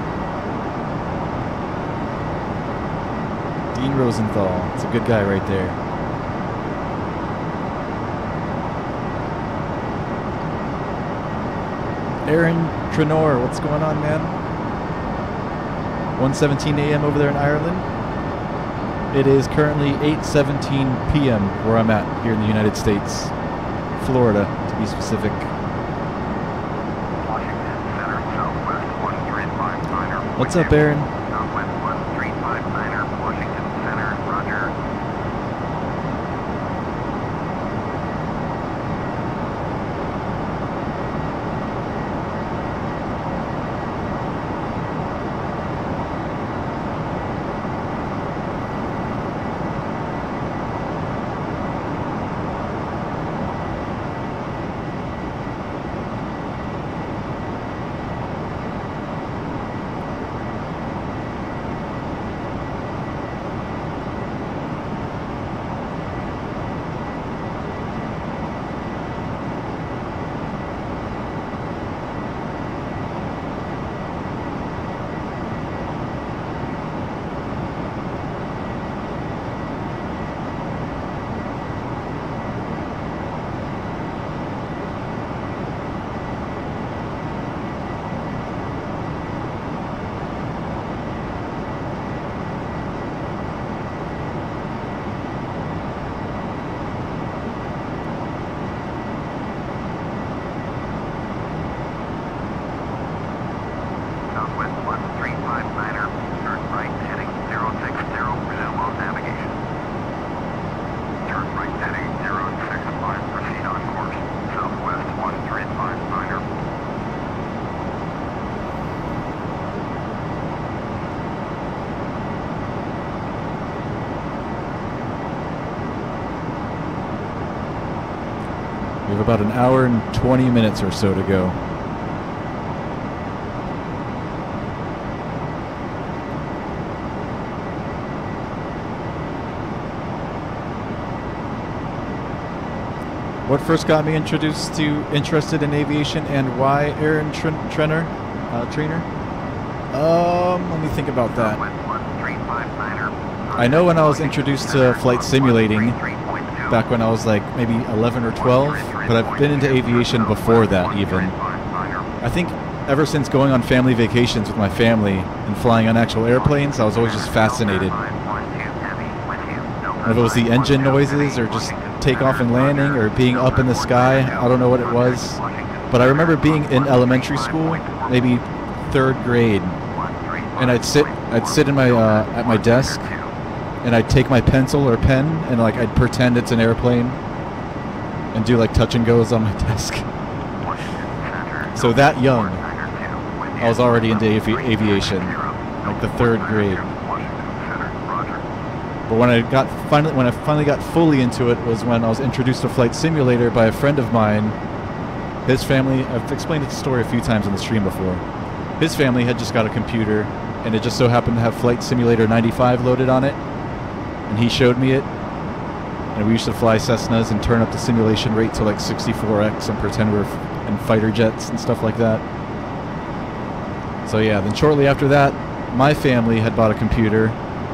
Dean Rosenthal. It's a good guy right there. Aaron Trenor, what's going on, man? 1:17 a.m. over there in Ireland. It is currently 8:17 p.m. where I'm at here in the United States. Florida, to be specific. What's up, Aaron? Southwest 1359er, Washington Center, roger. We have about an hour and 20 minutes or so to go. What first got me interested in aviation, and why, Aaron Trainer? Let me think about that. I know when I was introduced to flight simulating, back when I was like maybe 11 or 12, but I've been into aviation before that even. I think ever since going on family vacations with my family and flying on actual airplanes, I was always just fascinated. If it was the engine noises or just takeoff and landing or being up in the sky, I don't know what it was. But I remember being in elementary school, maybe 3rd grade, and I'd sit in my at my desk, and I'd take my pencil or pen and like I'd pretend it's an airplane and do like touch and goes on my desk. So that young, I was already into aviation, like the 3rd grade. But when I finally got fully into it was when I was introduced to Flight Simulator by a friend of mine. His family, I've explained the story a few times on the stream before. His family had just got a computer, and it just so happened to have Flight Simulator 95 loaded on it. And he showed me it. And we used to fly Cessnas and turn up the simulation rate to like 64x and pretend we're in fighter jets and stuff like that. So yeah, then shortly after that, my family had bought a computer,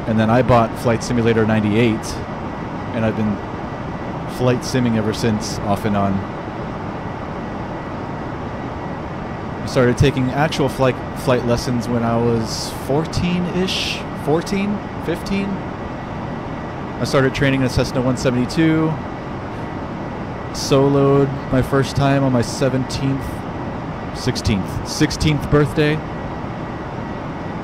and then I bought Flight Simulator 98, and I've been flight simming ever since, off and on. I started taking actual flight lessons when I was 14-ish, 14, 15. I started training in a Cessna 172, soloed my first time on my 16th birthday.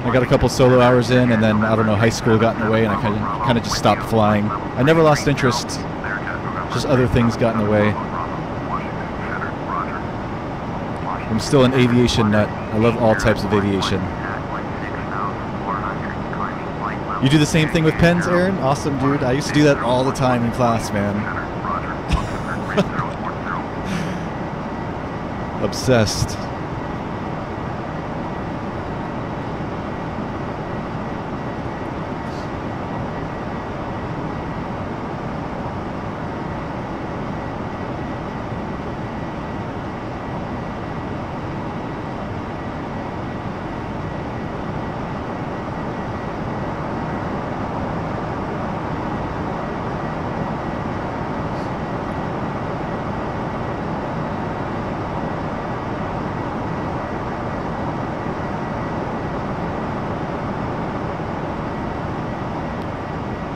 I got a couple solo hours in, and then, I don't know, high school got in the way, and I kind of just stopped flying. I never lost interest, just other things got in the way. I'm still an aviation nut. I love all types of aviation. You do the same thing with pens, Aaron? Awesome, dude. I used to do that all the time in class, man. Obsessed.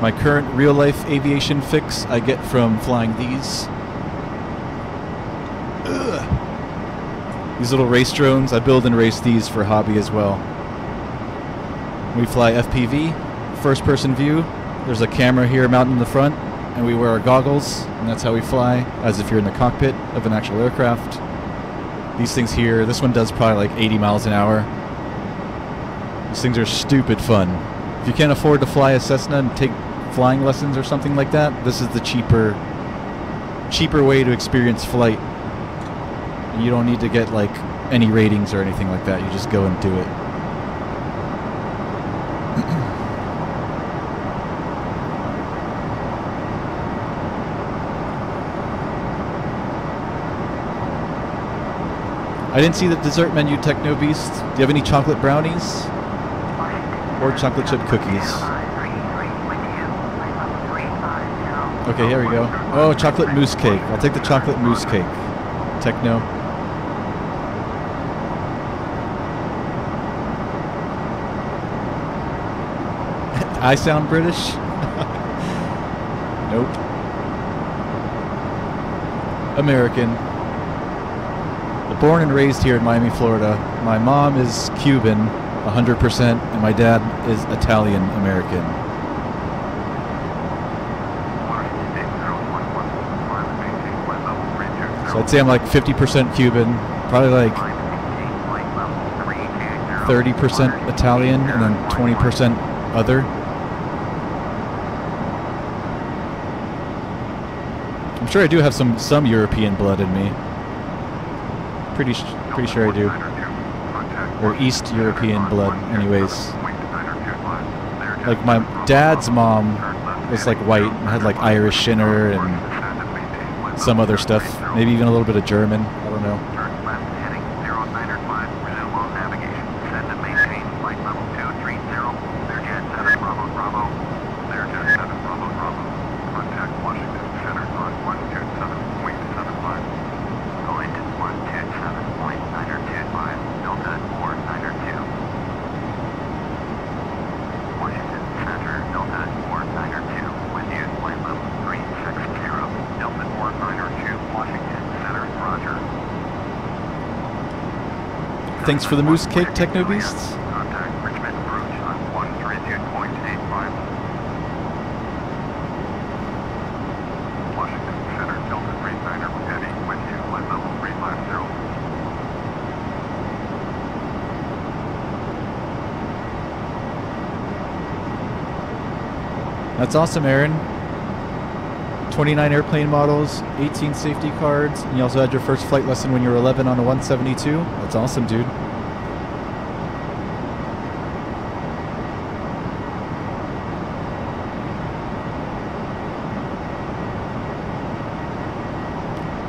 My current real-life aviation fix I get from flying these. These little race drones. I build and race these for hobby as well. We fly FPV, first-person view. There's a camera here mounted in the front, and we wear our goggles, and that's how we fly, as if you're in the cockpit of an actual aircraft. These things here, this one does probably like 80 miles an hour. These things are stupid fun. If you can't afford to fly a Cessna and take flying lessons or something like that, this is the cheaper way to experience flight. And you don't need to get like any ratings or anything like that. You just go and do it. I didn't see the dessert menu, Techno Beast. Do you have any chocolate brownies? Or chocolate chip cookies? Okay, here we go. Oh, chocolate mousse cake. I'll take the chocolate mousse cake. Techno. I sound British? Nope. American. Born and raised here in Miami, Florida. My mom is Cuban, 100%, and my dad is Italian American. So I'd say I'm like 50% Cuban, probably like 30% Italian, and then 20% other. I'm sure I do have some European blood in me. Pretty sure I do. Or East European blood, anyways. Like my dad's mom was like white and had like Irish in her and some other stuff. Maybe even a little bit of German. I don't know. Turn left heading 095, resume on navigation. Send and maintain flight level 230. Learjet 7 Bravo Bravo. Learjet 7 Bravo Bravo. Contact Washington Center on 127.75. Going to 127.925. Delta 492. Washington Center, Delta 492. With you, flight level 360. Delta 492, Washington Center, roger. Thanks for the moose cake, Techno Beasts. Contact Richmond approach on 132.85. Washington Center, Delta 39er, heavy with you, flight level 350. That's awesome, Aaron. 29 airplane models, 18 safety cards, and you also had your first flight lesson when you were 11 on a 172. That's awesome, dude.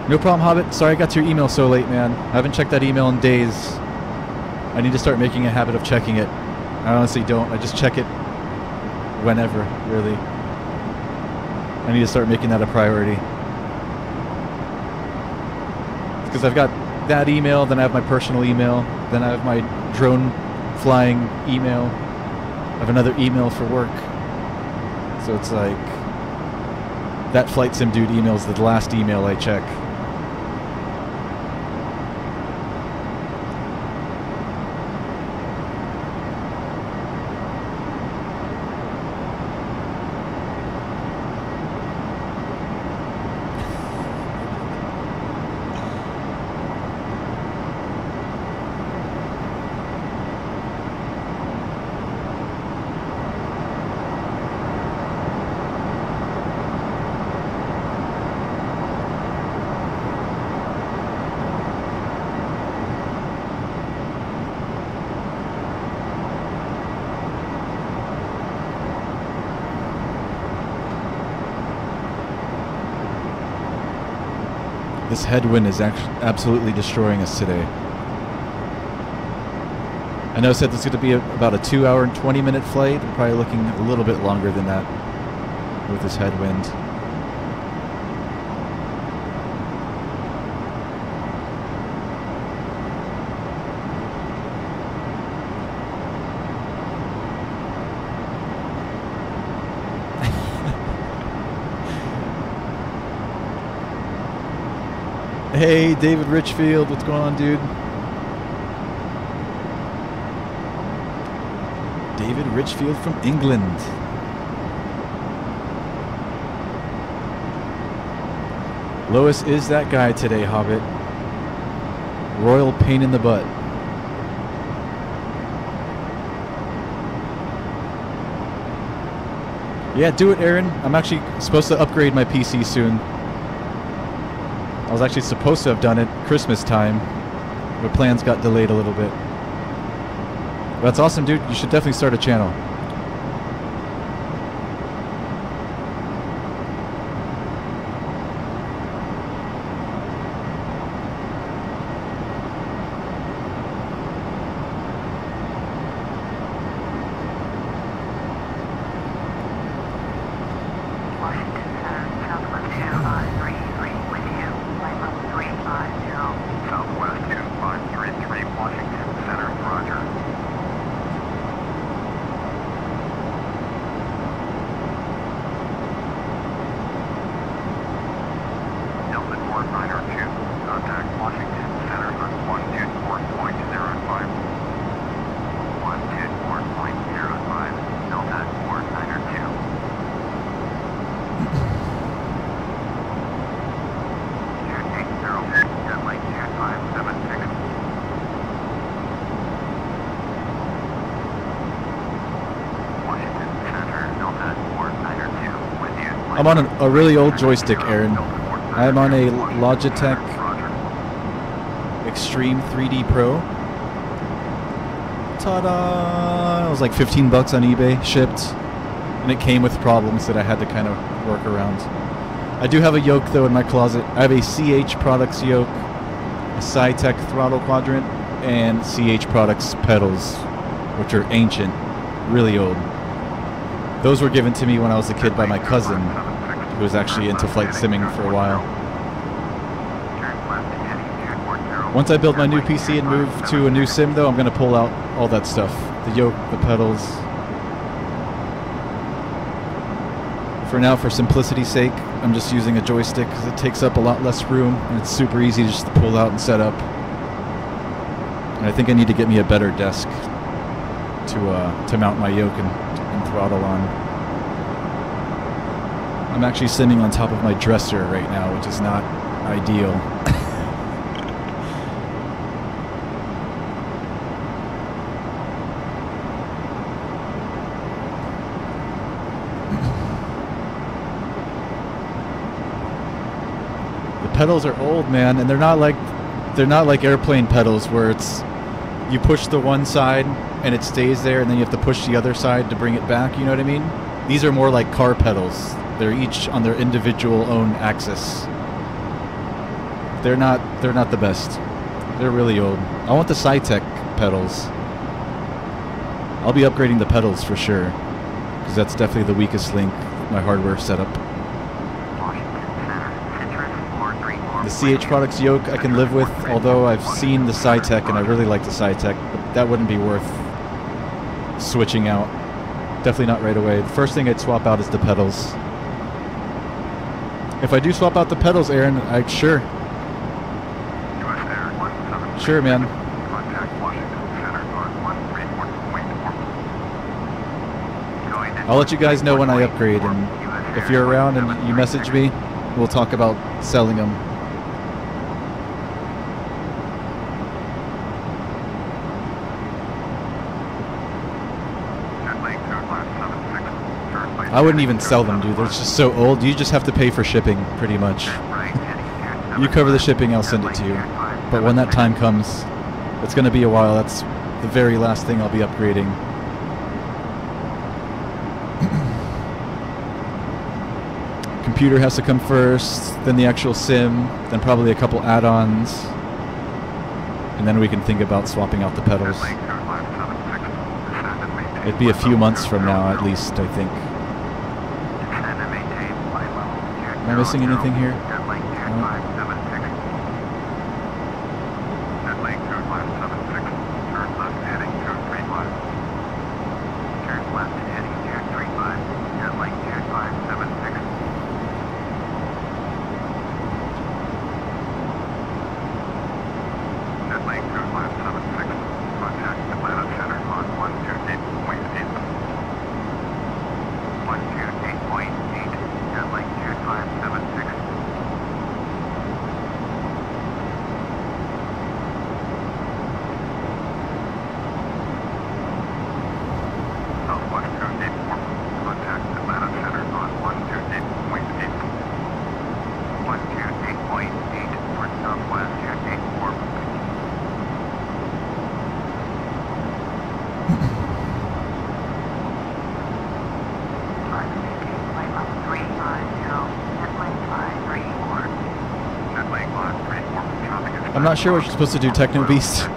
No problem, Hobbit. Sorry I got to your email so late, man. I haven't checked that email in days. I need to start making a habit of checking it. I honestly don't. I just check it whenever, really. I need to start making that a priority. Because I've got that email, then I have my personal email, then I have my drone flying email, I have another email for work. So it's like, that flight sim dude email's the last email I check. This headwind is actually absolutely destroying us today. I know I said this is going to be about a 2-hour and 20-minute flight. I'm probably looking a little bit longer than that with this headwind. Hey, David Richfield, what's going on, dude? David Richfield from England. Lois is that guy today, Hobbit. Royal pain in the butt. Yeah, do it, Aaron. I'm actually supposed to upgrade my PC soon. I was actually supposed to have done it Christmas time, but plans got delayed a little bit. That's awesome, dude. You should definitely start a channel. I'm on a really old joystick, Aaron. I'm on a Logitech XTREME 3D Pro. Ta-da! It was like 15 bucks on eBay, shipped, and it came with problems that I had to kind of work around. I do have a yoke though in my closet. I have a CH Products yoke, a Sci-Tech throttle quadrant, and CH Products pedals, which are ancient, really old. Those were given to me when I was a kid by my cousin, who was actually into flight simming for a while. Once I build my new PC and move to a new sim though, I'm going to pull out all that stuff. The yoke, the pedals. For now, for simplicity's sake, I'm just using a joystick because it takes up a lot less room and it's super easy just to pull out and set up. And I think I need to get me a better desk to mount my yoke and throttle on. I'm actually simming on top of my dresser right now, which is not ideal. Pedals are old, man, and they're not like airplane pedals where it's you push the one side and it stays there and then you have to push the other side to bring it back, you know what I mean? These are more like car pedals. They're each on their individual own axis. They're not the best. They're really old. I want the Sci-Tech pedals. I'll be upgrading the pedals for sure, because that's definitely the weakest link in my hardware setup. The CH Products yoke I can live with, although I've seen the Sci-Tech and I really like the Sci-Tech, but that wouldn't be worth switching out. Definitely not right away. The first thing I'd swap out is the pedals. If I do swap out the pedals, Aaron, sure. Sure, man. I'll let you guys know when I upgrade, and if you're around and you message me, we'll talk about selling them. I wouldn't even sell them, dude. They're just so old. You just have to pay for shipping, pretty much. You cover the shipping, I'll send it to you. But when that time comes, it's going to be a while. That's the very last thing I'll be upgrading. Computer has to come first, then the actual sim, then probably a couple add-ons, and then we can think about swapping out the pedals. It'd be a few months from now, at least, I think. Am I missing anything here? No. I'm not sure what you're supposed to do, Techno Beast.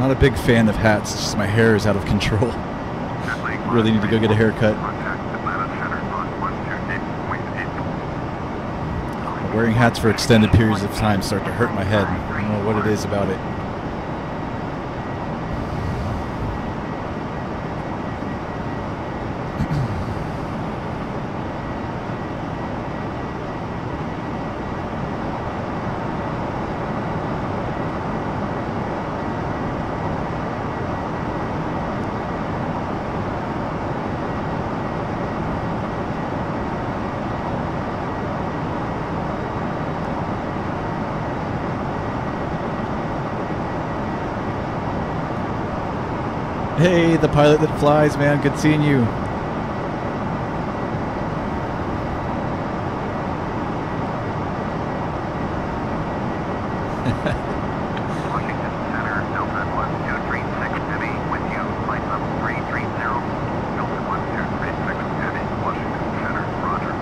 not a big fan of hats. It's just my hair is out of control. Really need to go get a haircut. Wearing hats for extended periods of time start to hurt my head. I don't know what it is about it. Hey, the pilot that flies, man. Good seeing you. Washington Center, Delta 1236 Heavy, with you, flight level 330. Delta 1236 Heavy, Washington Center, roger.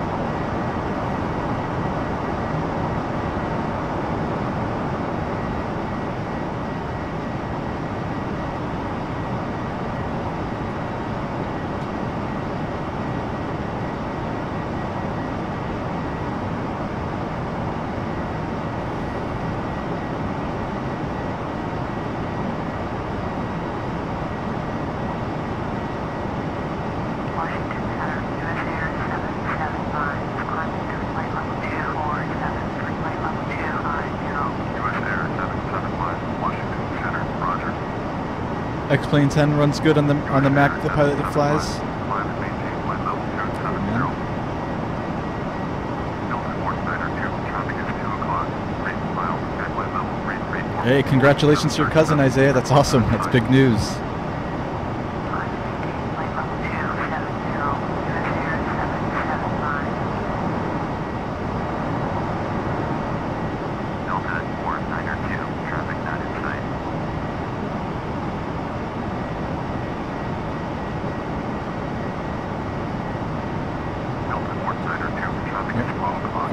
X-Plane 10 runs good on the Mac, the pilot that flies. Hey, congratulations to your cousin, Isaiah. That's awesome. That's big news.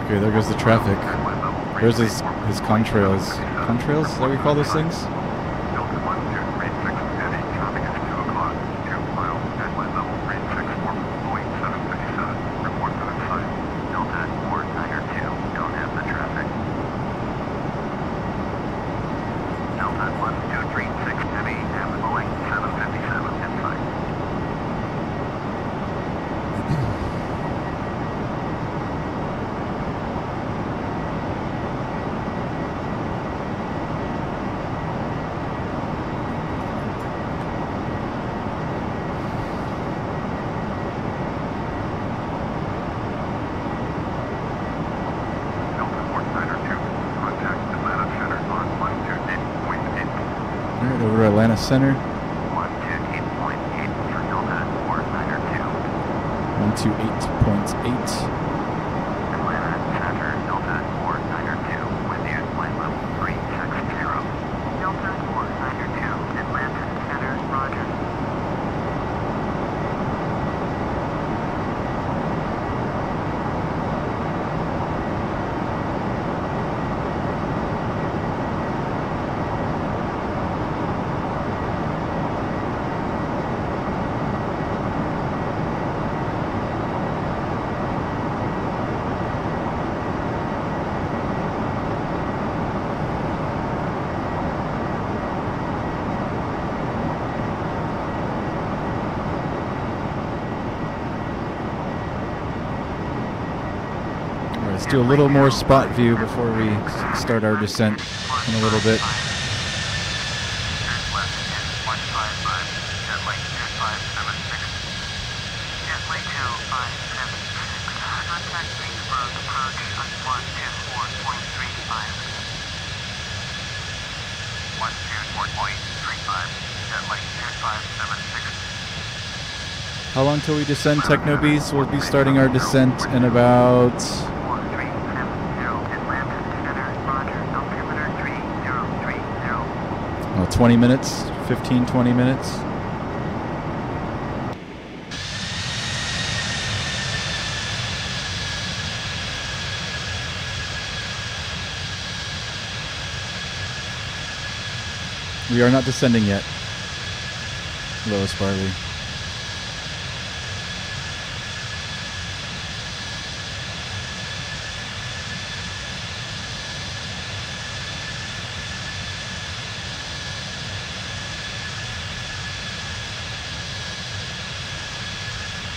Okay, there goes the traffic. There's his contrails. Contrails? Is that what you call those things? Over to Atlanta Center. 128.8 for Delta 492. 128.8. Atlanta Center, Delta 492, with you, flight level 360. Delta 492, Atlanta Center, roger. Let's do a little more spot view before we start our descent in a little bit. How long till we descend, Techno Beast? We'll be starting our descent in about 20 minutes, 15-20 minutes. We are not descending yet. Lois Barley.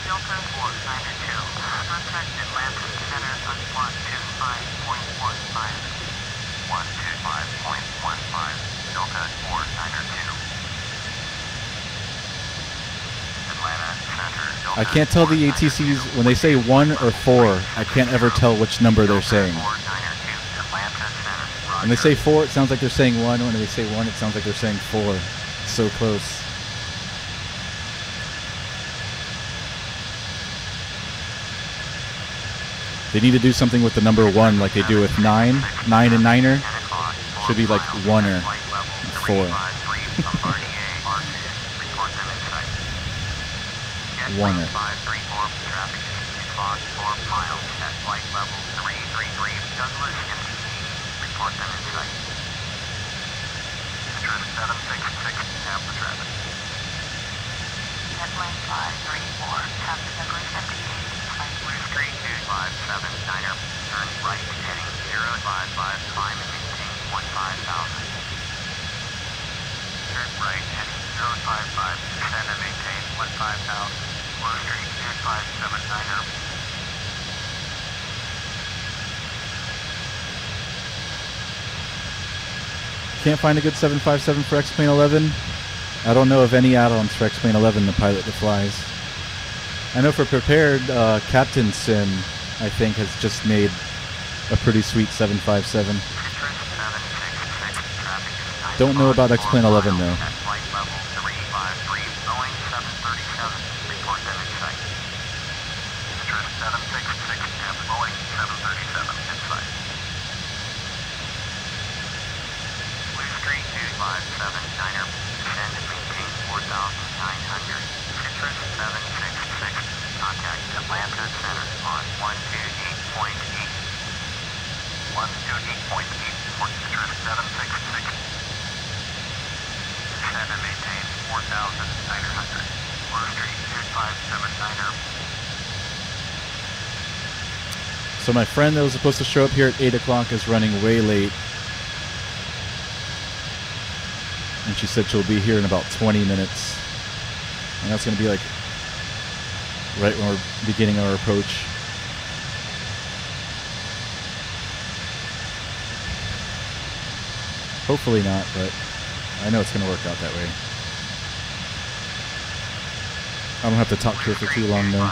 Delta 492. Contact Atlanta Center on 125.15. 125.15. Delta 492. Atlanta Center. Delta I can't tell the ATCs when they say 1 or 4. I can't ever tell which number they're saying. 492. Atlanta Center. When they say 4, it sounds like they're saying 1. When they say 1, it sounds like they're saying 4. It's so close. They need to do something with the number 1 like they do with 9. 9 and 9er should be like 1er. 4. 1er. Headline 534, Captain Douglas MD8, flight Blue Street 2579er, turn right heading 055, climb and maintain 15,000. Turn right heading 055, descend and maintain 15,000. Blue Street 2579er. Can't find a good 757 for X-Plane 11. I don't know of any add-ons for X-Plane 11, the pilot that flies. I know for prepared, Captain Sim, I think, has just made a pretty sweet 757. Don't know about X-Plane 11 though. Flight level 353, Boeing 737, report them in sight. Citrus 766, Boeing 737 in sight. Blue Street 2579er, descend and maintain 4,900. Citrus 766, contact Atlanta Center on 128.8. 128.8 for Citrus 766. Descend and maintain 4,900. Blue Street 2579er. So my friend that was supposed to show up here at 8 o'clock is running way late. And she said she'll be here in about 20 minutes. And that's going to be like right when we're beginning our approach. Hopefully not, but I know it's going to work out that way. I don't have to talk to her for too long though.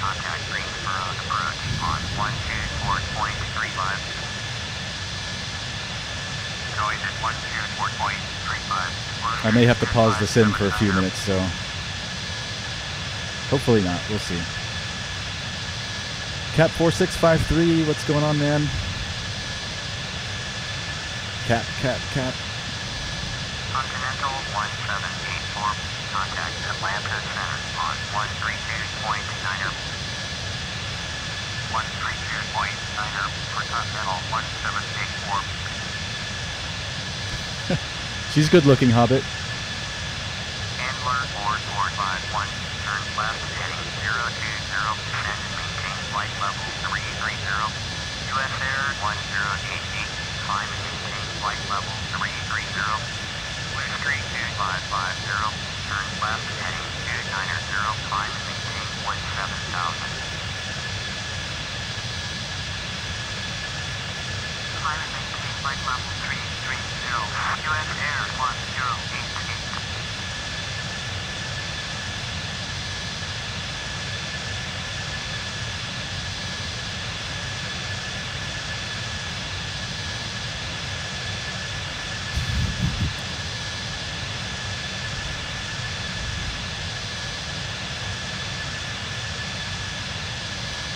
Contact Greensboro approach on 124.35. Noise at 124.35. I may have to pause the sim for a few minutes, so hopefully not. We'll see. Cap 4653, what's going on, man? Cap. Continental 1784. Contact Atlanta Center on 132.9er. 132.9er for Continental 1784. She's good looking, Hobbit. Handler 4451. Turn left heading 020. Descend and maintain flight level 330. US Air 1088. Climb and maintain flight level 330. Blue Street 2550. Turn left heading 290. Climb and maintain 17,000. Climb and maintain flight level 330. US Air 1088.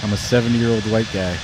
I'm a 70-year-old white guy.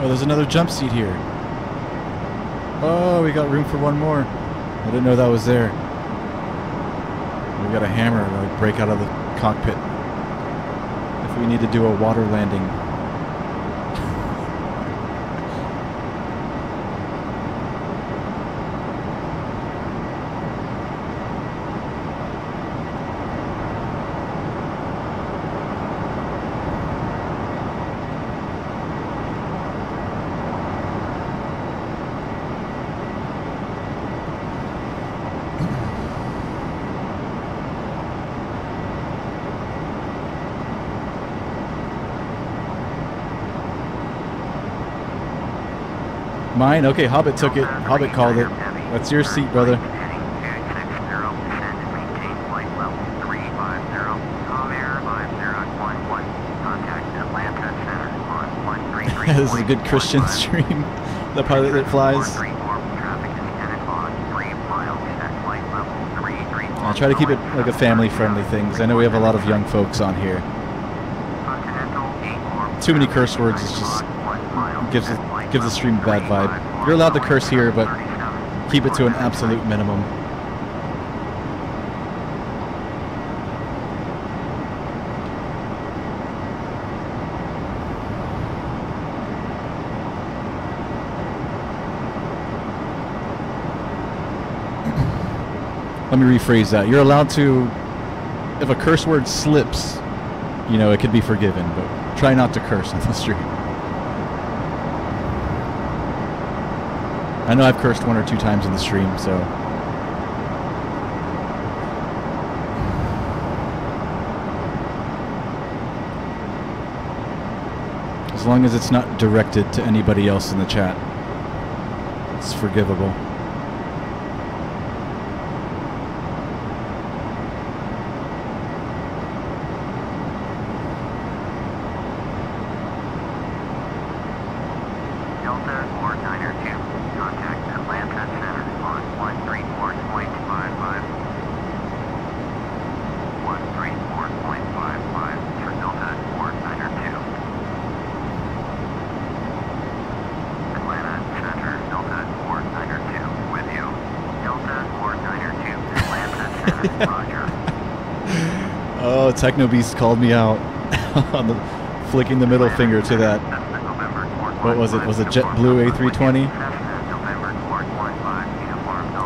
Oh, there's another jump seat here. Oh, we got room for one more. I didn't know that was there. We got a hammer to like break out of the cockpit if we need to do a water landing. Mine? Okay, Hobbit took it. Hobbit called it. That's your seat, brother. Heading 260, descend and maintain flight level 350, com air 5011, contact Atlanta Center on 133. This is a good Christian stream. The pilot that flies. Traffic is 10 o'clock, 3 miles at flight level 334. I'll try to keep it like a family-friendly thing, because I know we have a lot of young folks on here. Too many curse words is just gives the stream a bad vibe. You're allowed to curse here, but keep it to an absolute minimum. Let me rephrase that. You're allowed to, if a curse word slips, you know, it could be forgiven, but try not to curse on the stream. I know I've cursed 1 or 2 times in the stream, so. As long as it's not directed to anybody else in the chat, it's forgivable. Oh, Techno Beast called me out on the flicking the middle finger to that. What was it? Was it JetBlue A320?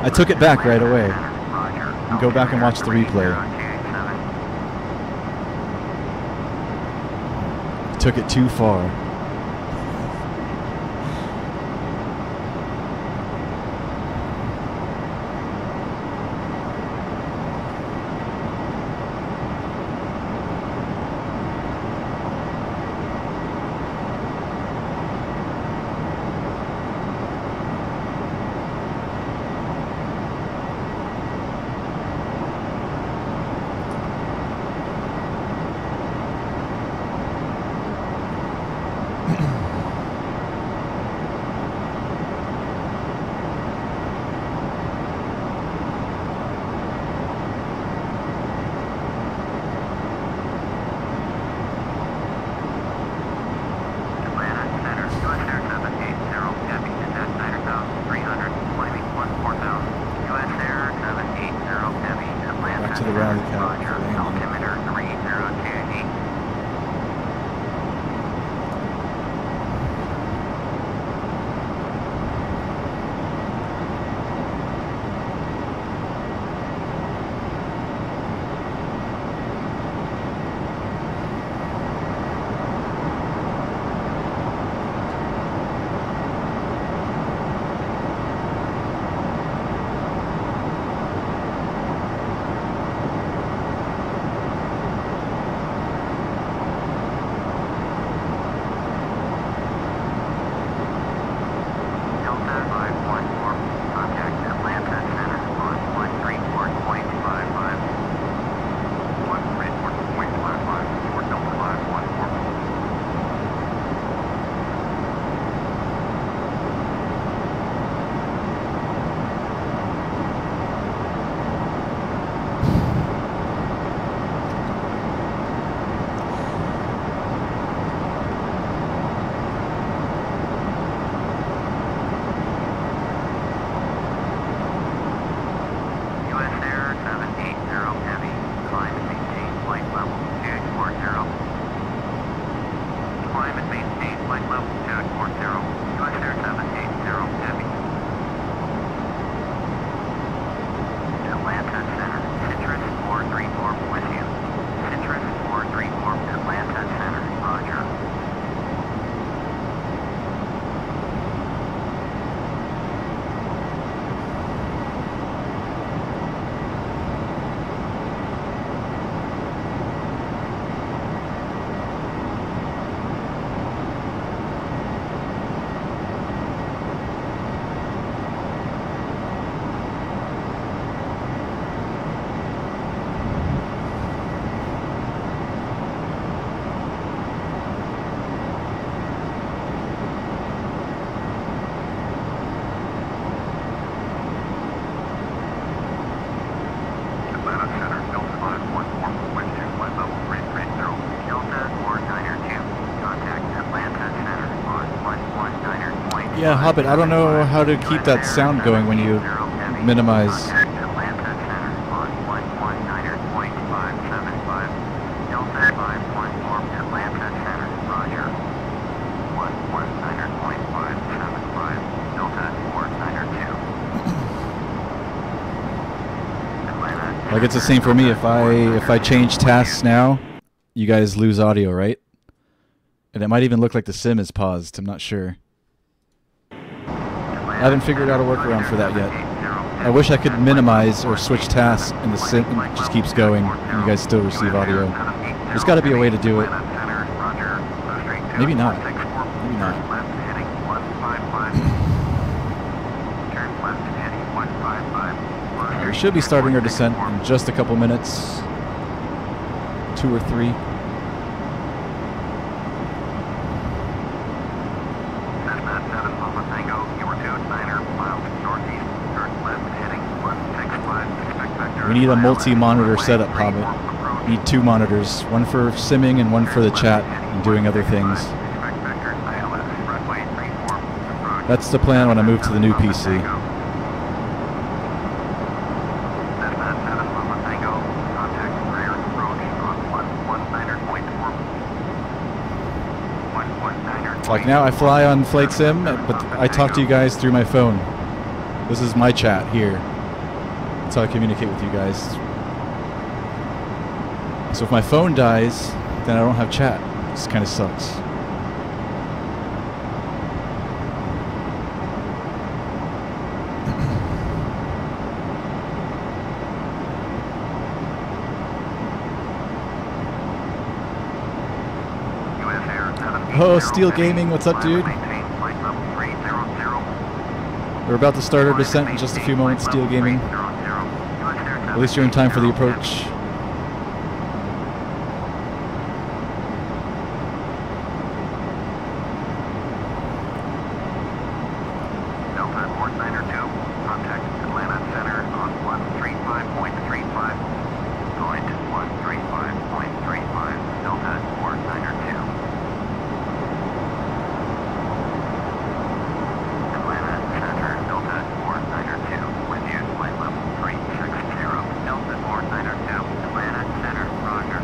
I took it back right away. And go back and watch the replay. Took it too far. Yeah, Hobbit, I don't know how to keep that sound going when you minimize. Atlanta Center on 119.575. Delta 514 Atlanta Center, roger. 119.575. Delta 492. Like it's the same for me. If I change tasks now, you guys lose audio, right? And it might even look like the sim is paused. I'm not sure. I haven't figured out a workaround for that yet. I wish I could minimize or switch tasks and the sim just keeps going and you guys still receive audio. There's got to be a way to do it. Maybe not. Maybe not. We should be starting our descent in just a couple minutes. 2 or 3. We need a multi-monitor setup, Hobbit. We need 2 monitors, one for simming and one for the chat and doing other things. That's the plan when I move to the new PC. Like now I fly on Flight Sim, but I talk to you guys through my phone. This is my chat here. That's how I communicate with you guys. So if my phone dies, then I don't have chat. This kind of sucks. Oh, Steel Gaming, what's up, dude? We're about to start our descent in just a few moments, Steel Gaming. At least you're in time for the approach. Delta 492, contact Atlanta Center on 135.35. Going to 135.35, Delta 492. Atlanta Center, Delta 492, with you, flight level 360. Delta 492, Atlanta Center, roger.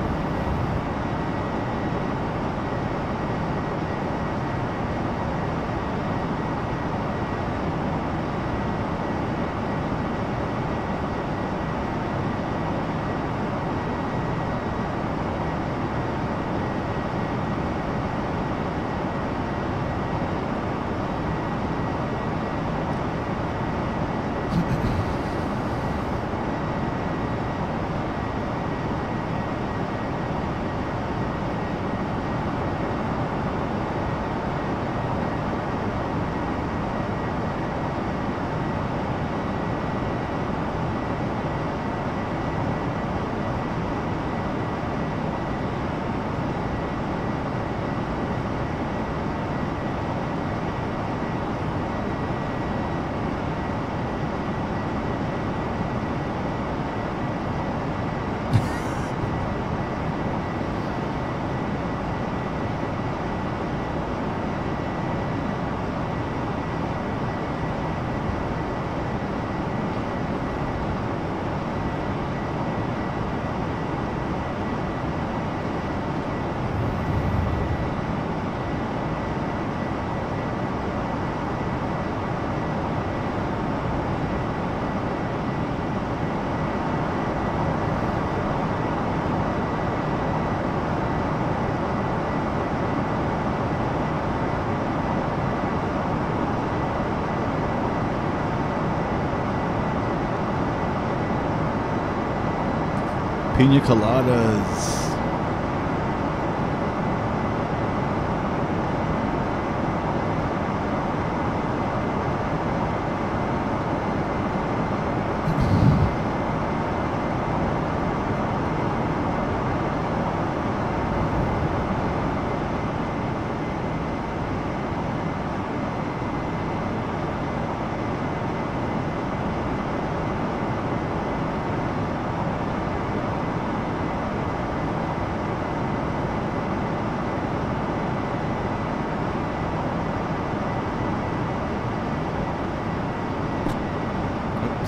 Pina coladas.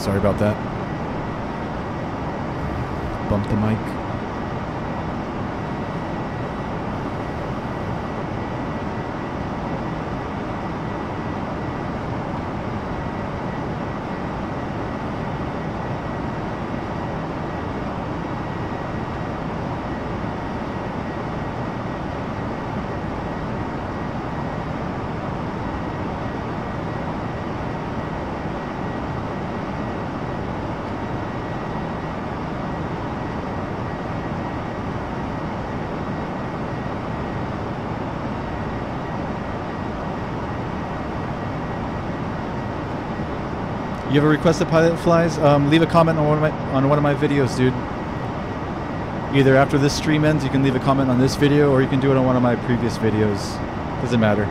Sorry about that. Bumped the mic. You have a request that pilot flies? Leave a comment on one of my videos, dude. Either after this stream ends, you can leave a comment on this video, or you can do it on one of my previous videos. Doesn't matter.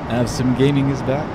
Have some gaming is back.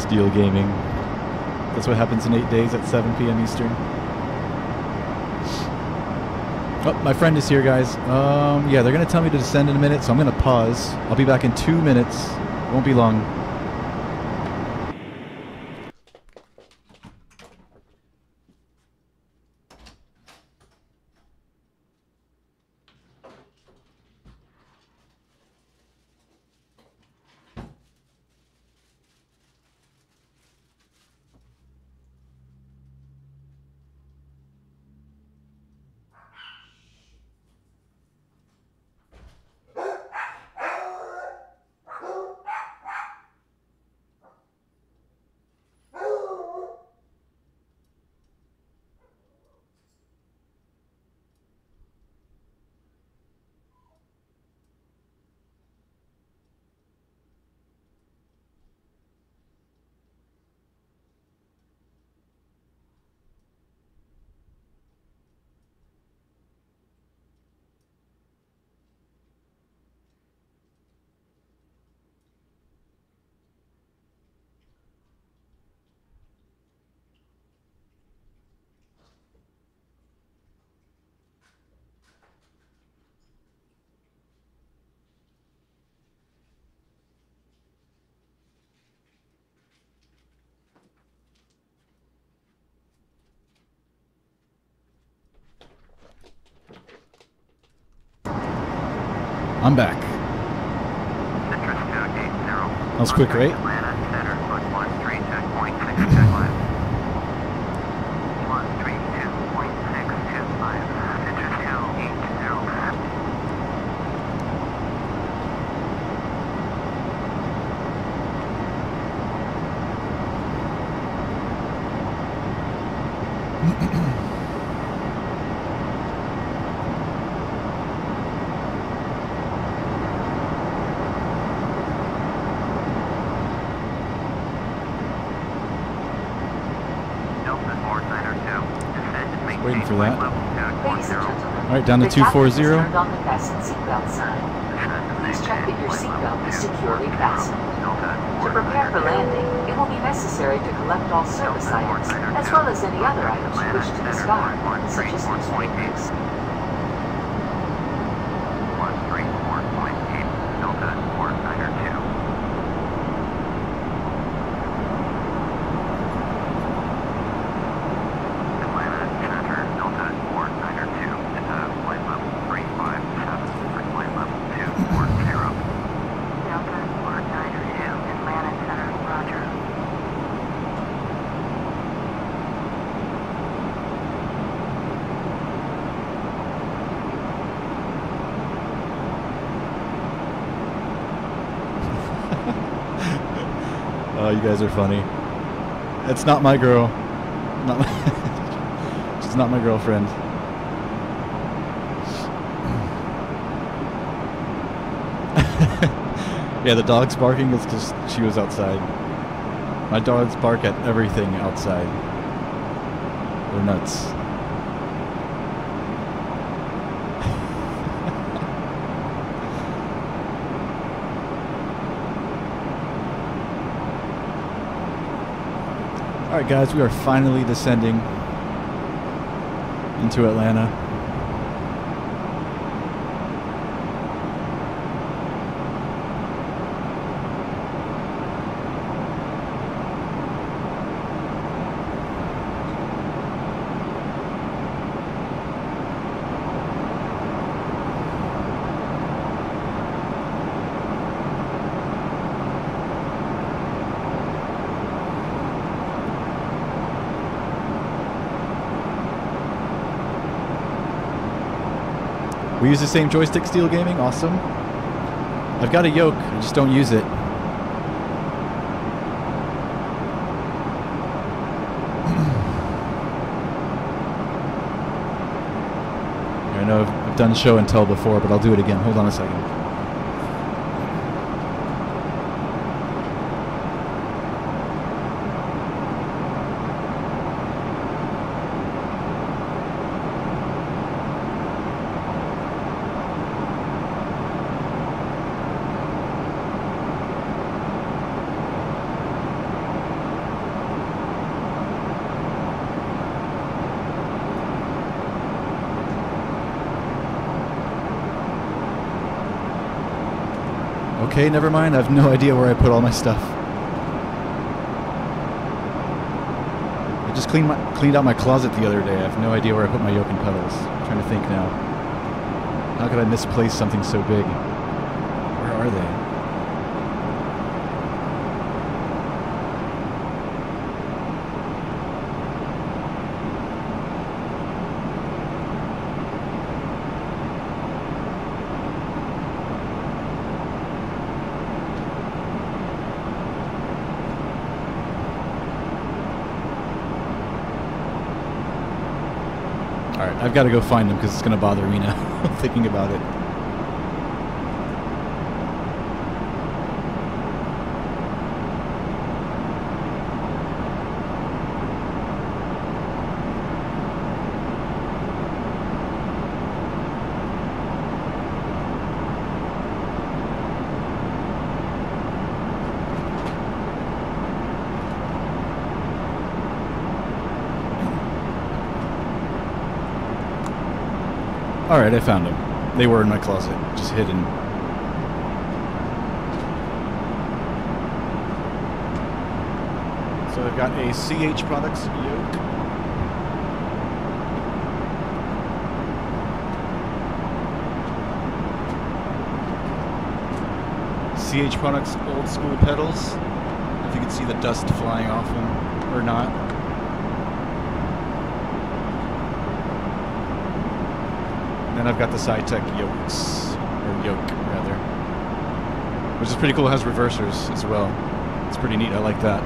Steel Gaming. That's what happens in 8 days at 7 p.m. Eastern. Oh, my friend is here, guys. Yeah, they're going to tell me to descend in a minute, so I'm going to pause. I'll be back in 2 minutes. Won't be long. I'm back. The That was quick, right? Atlanta Center, foot 13, checkpoint 6 checkline. 132.625, Citrus Hill 80. Waiting for that. Ladies and gentlemen, All right, down to the captain has 240. turned on the fasten seatbelt sign. Please check that your seatbelt is securely fastened. To prepare for landing, it will be necessary to collect all service items, as well as any other items you wish to discard, such as newspapers. 134.8, Delta 492. Atlanta Center, Delta 492, flight level 357 for flight level 240. Delta 492, Atlanta Center, roger. Oh, you guys are funny. It's not my girl. Not my She's not my girlfriend. Yeah, the dog's barking is because she was outside. My dogs bark at everything outside. They're nuts. Alright guys, we are finally descending into Atlanta. We use the same joystick, Steel Gaming. Awesome. I've got a yoke, I just don't use it. I know I've done show and tell before, but I'll do it again. Hold on a second. Okay, never mind. I have no idea where I put all my stuff. I just cleaned out my closet the other day. I have no idea where I put my yoke and pedals. I'm trying to think now. How could I misplace something so big? Where are they? Alright, I've got to go find them because it's going to bother me now thinking about it. Alright, I found them. They were in my closet, just hidden. So I've got a CH Products yoke. CH Products old school pedals. If you can see the dust flying off them or not. And then I've got the Sci-Tech yokes, or yoke rather, which is pretty cool. It has reversers as well. It's pretty neat. I like that.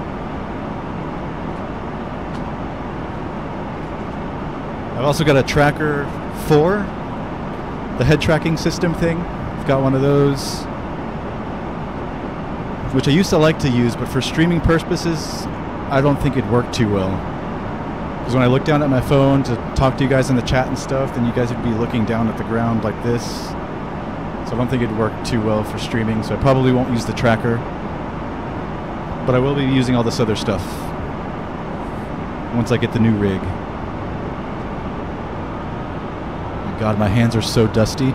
I've also got a Tracker 4, the head tracking system thing. I've got one of those, which I used to like to use, but for streaming purposes, I don't think it'd work too well. Because when I look down at my phone to talk to you guys in the chat and stuff, then you guys would be looking down at the ground like this. So I don't think it'd work too well for streaming, so I probably won't use the Tracker. But I will be using all this other stuff once I get the new rig. God, my hands are so dusty.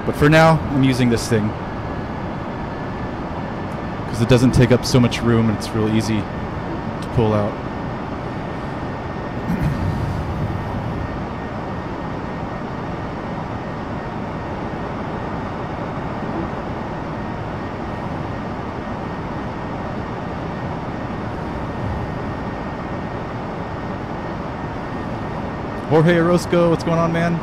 But for now, I'm using this thing because it doesn't take up so much room and it's real easy to pull out. Jorge Orozco, what's going on, man?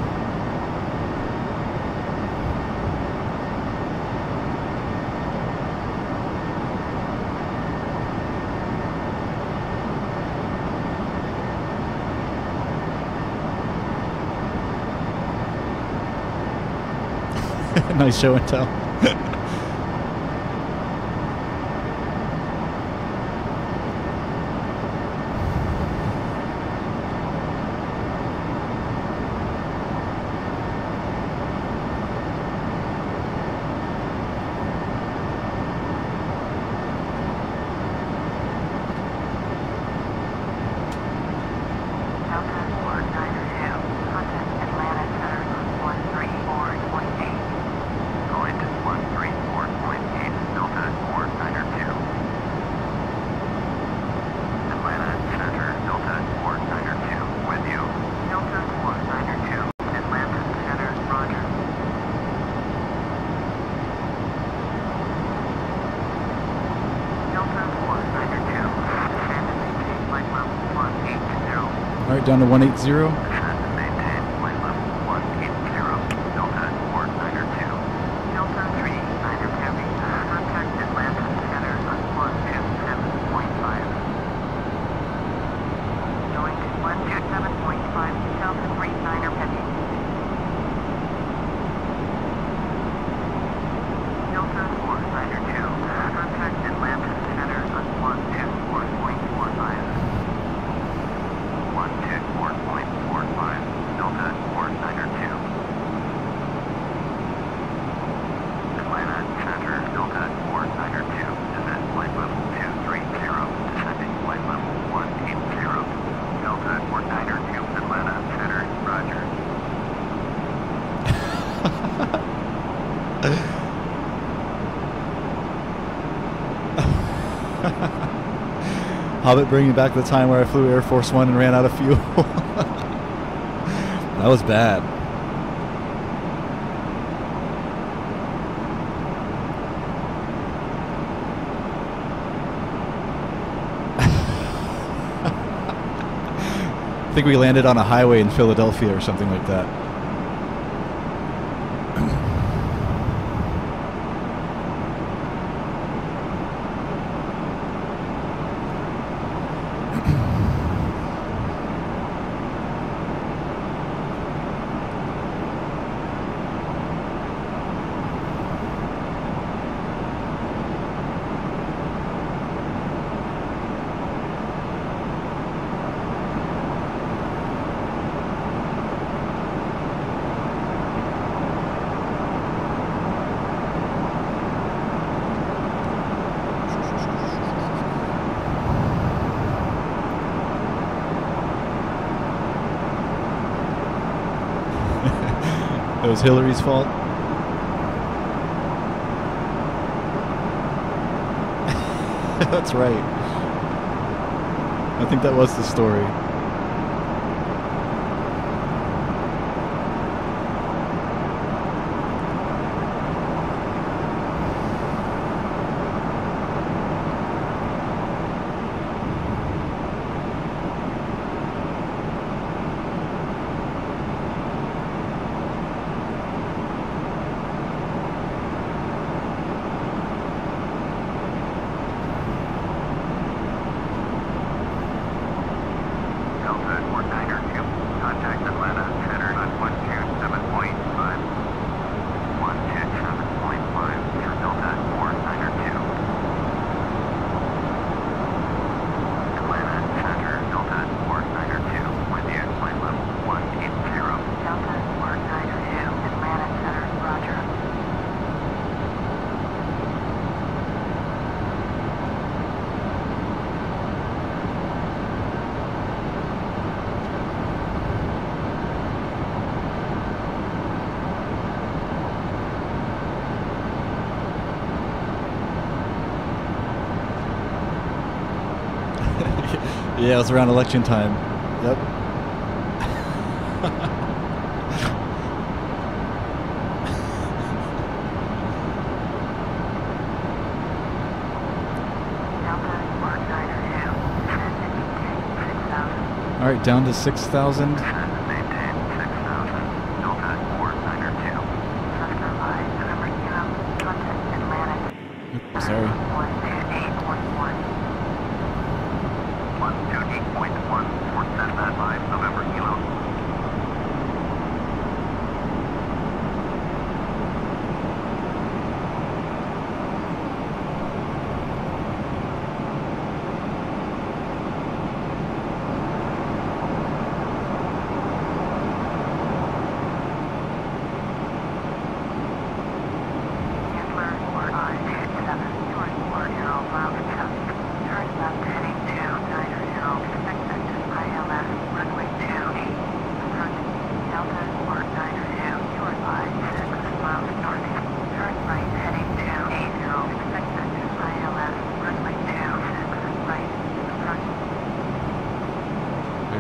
Nice show and tell. Down to 180. Hobbit bringing back the time where I flew Air Force One and ran out of fuel. That was bad. I think we landed on a highway in Philadelphia or something like that. It was Hillary's fault. That's right. I think that was the story. Yeah, it was around election time. Yep. All right, down to 6,000. Maintain 6,000. Delta 492. Cessna 5, November Kilo. Contact Atlantic. Oops, sorry. 128.1. 128.1 for Cessna 5, November Kilo.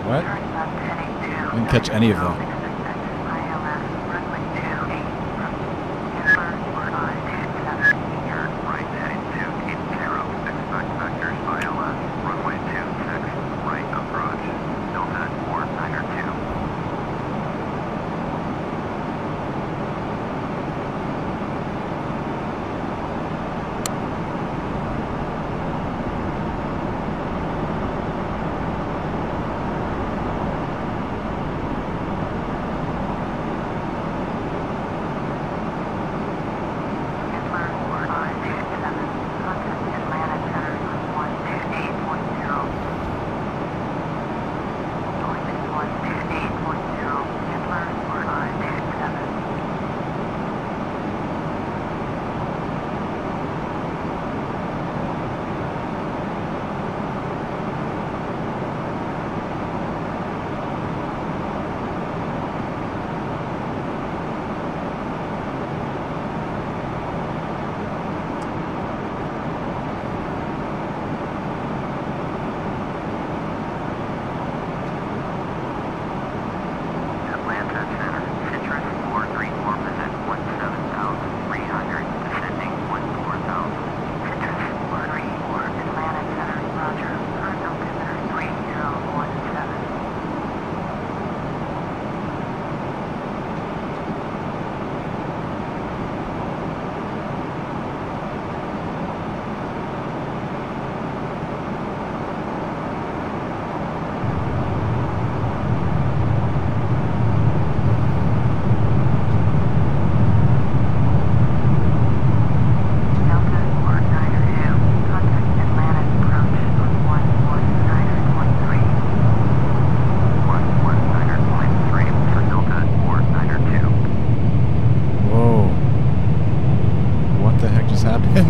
What? I didn't catch any of them.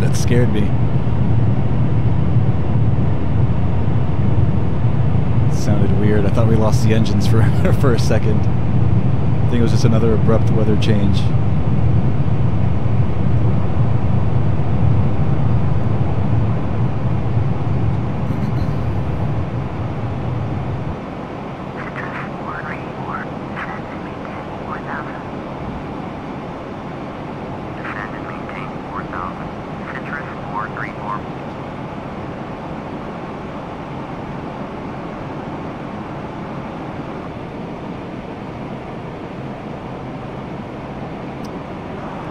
That scared me. It sounded weird. I thought we lost the engines for for a second. I think it was just another abrupt weather change.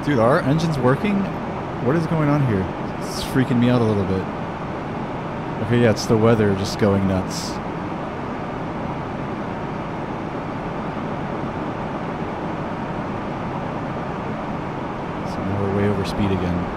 Dude, are our engines working? What is going on here? It's freaking me out a little bit. Okay, yeah, it's the weather just going nuts. So now we're way over speed again.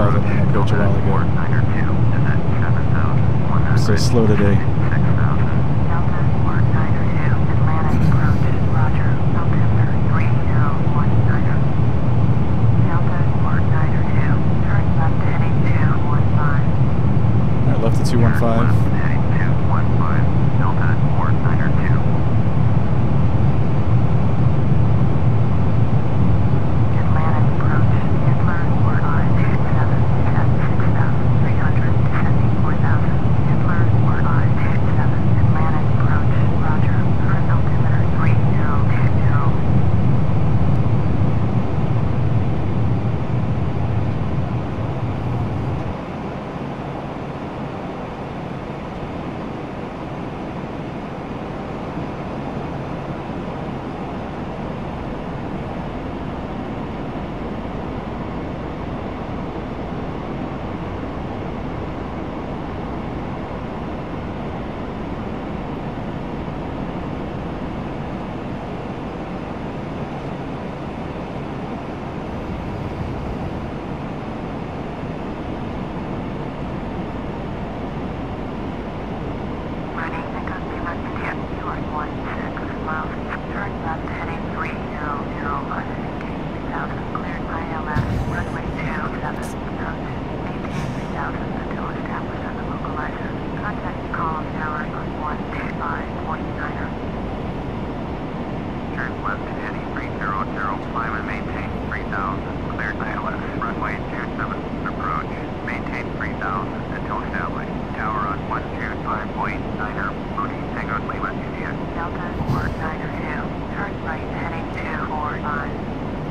saw them in approach a while ago. I'm so slow today. Alright, left to 215.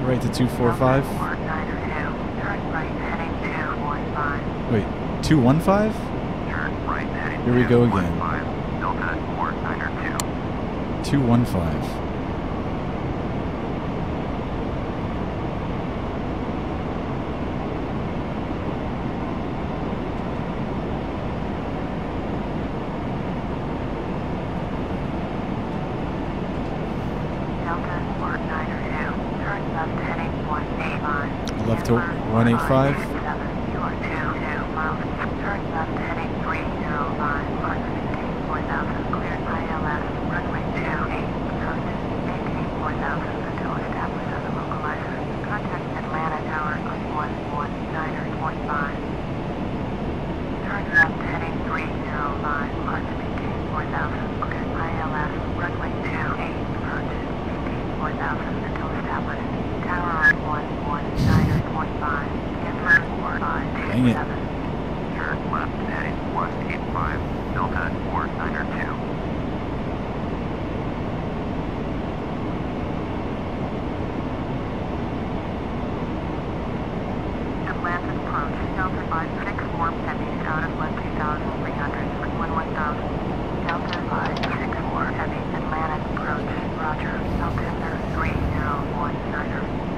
Right to 245. Wait, 215? Here we go again. 215. Left to 185. Dang it. Turn left heading 185, Delta 492. Atlantic approach, Delta 564, heavy out of 12300, 1000. Delta 564, heavy Atlantic approach, roger, altimeter 3019.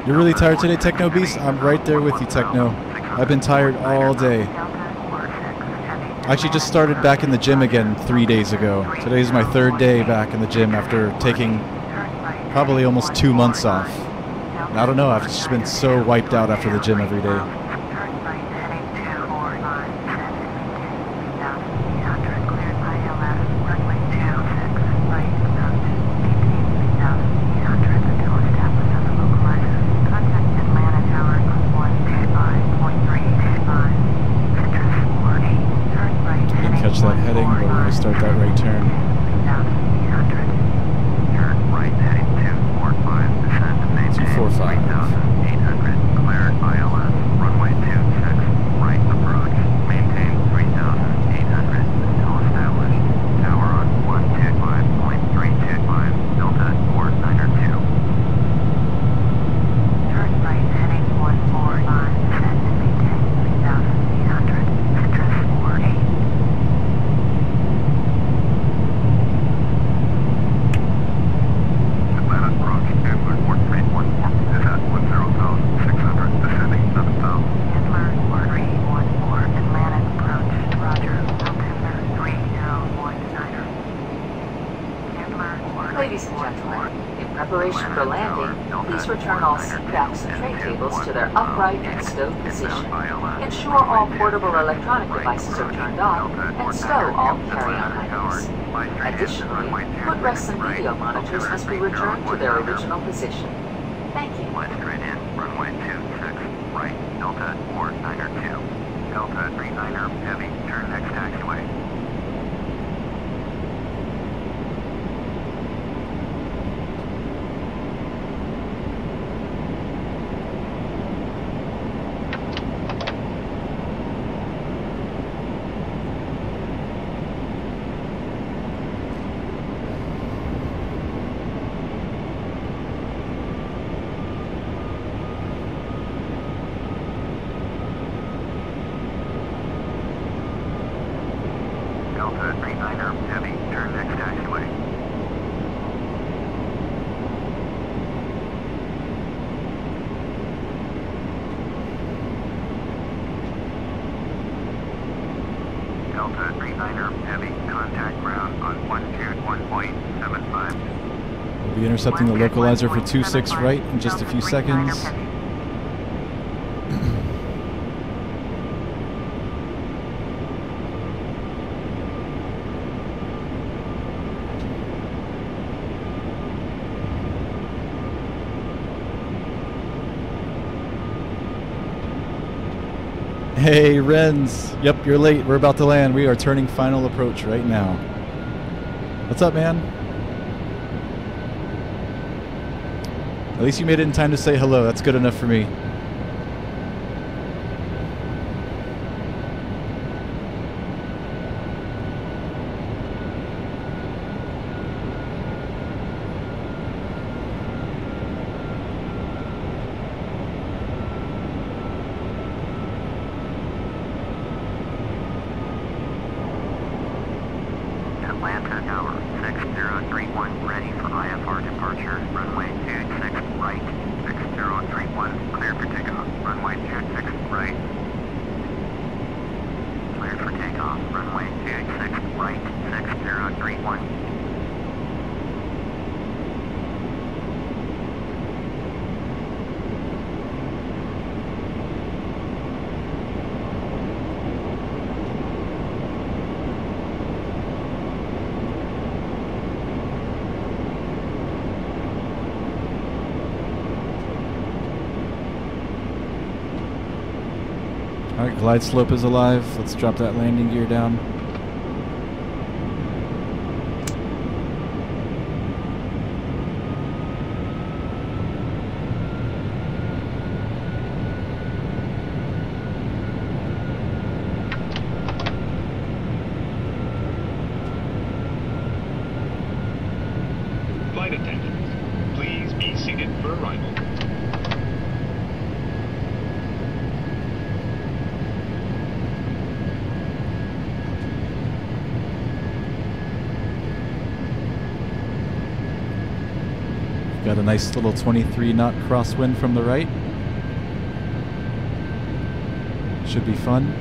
You're really tired today, Techno Beast? I'm right there with you, Techno. I've been tired all day. I actually just started back in the gym again 3 days ago. Today's my third day back in the gym after taking probably almost 2 months off. And I don't know, I've just been so wiped out after the gym every day. Ladies and gentlemen, in preparation for landing, please return all seat backs and tray tables to their upright and stowed position. Ensure all portable electronic devices are turned off and stow all carry-on items. Additionally, footrest and video monitors must be returned to their original position. Thank you. Line straight in, runway 26, right, Delta 492. Delta 39er Heavy, turn next taxiway. Delta 39er Heavy, turn next taxiway. Delta 39er Heavy, contact ground on 121.75. We'll be intercepting the localizer for 26 right in just a few seconds. Hey, Renz. Yep, you're late. We're about to land. We are turning final approach right now. What's up, man? At least you made it in time to say hello. That's good enough for me. Atlanta Tower 6031, ready for IFR departure, runway 26 right, 6031, clear for takeoff, runway 26 right, cleared for takeoff, runway 26 right, 6031. Alright, glide slope is alive. Let's drop that landing gear down. Flight attendants, please be seated for arrival. Got a nice little 23 knot crosswind from the right. Should be fun.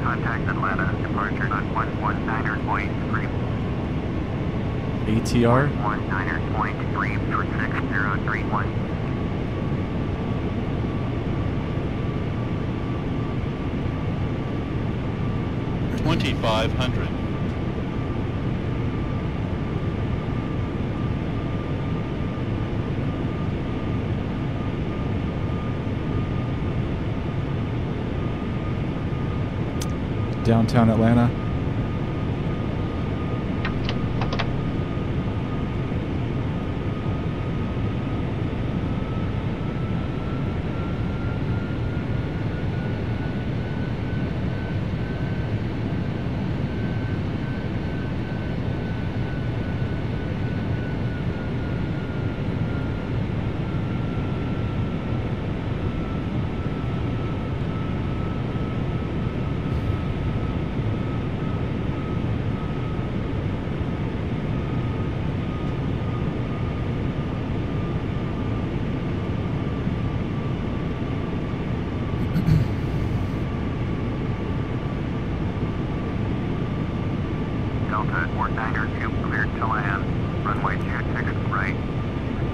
Contact Atlanta, departure on 119.3. ATR. 119.3 for 6031. 2500. Downtown Atlanta.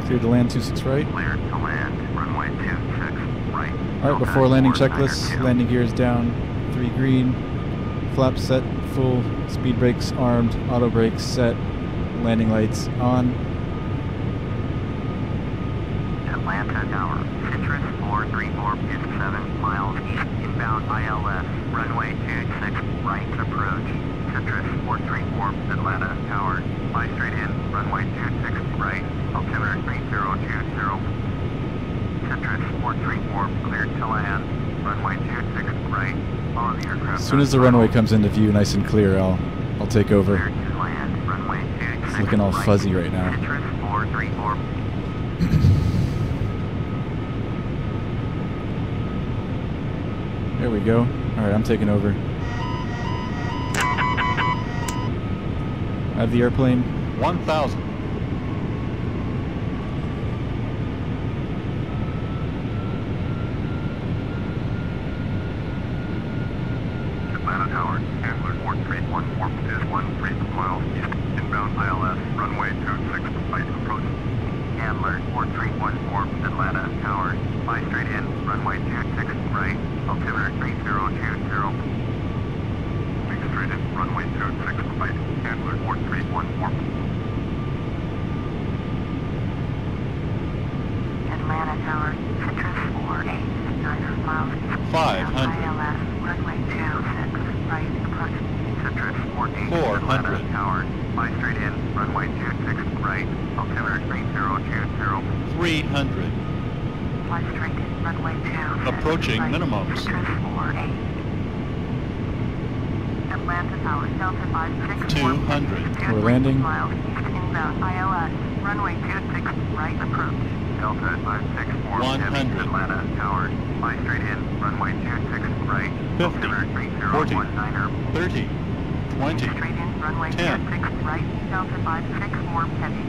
Cleared to land 26 right. Cleared to land, runway 26 right. Alright, before landing checklist, landing gears down, 3 green, flaps set, full, speed brakes armed, auto brakes set, landing lights on. Atlanta Tower, Citrus 434 is 7 miles east, inbound ILS, runway 26 right approach. Citrus 434, Atlanta Tower, fly straight in, runway 26 right, altimeter 3020. Citrus 434, cleared to land, runway 26 right, follow the aircraft. As soon as the runway comes into view nice and clear, I'll take over. Cleared to land, runway 26 It's looking all right, fuzzy right now. Citrus 434. There we go. Alright, I'm taking over. I have the airplane. 1,000. Atlanta Tower, handler 4314 is 13 miles east, inbound ILS, runway 26 right approach. Handler 4314, Atlanta Tower, fly straight in, runway 26 right, altimeter 3020. Wing straight in, runway 26 right, handler 4314. Atlanta Tower, Citrus 48 miles east, 500. ILS, runway 26 right approach. Citrus 14, 400. Atlanta Tower, fly straight in, runway 26 right, altimeter 3020. 300. Fly straight in, runway 26 Approaching right, minimums. Citrus 48. Atlanta Tower, Delta 564. 200. We're landing. Miles east, inbound ILS, runway 26 right approach. Delta 564. 100. Atlanta Tower, fly straight in, runway 26 right, 50. altimeter 3019. 30. 20. Straight in, runway 10. 26 right, Delta 564 heavy.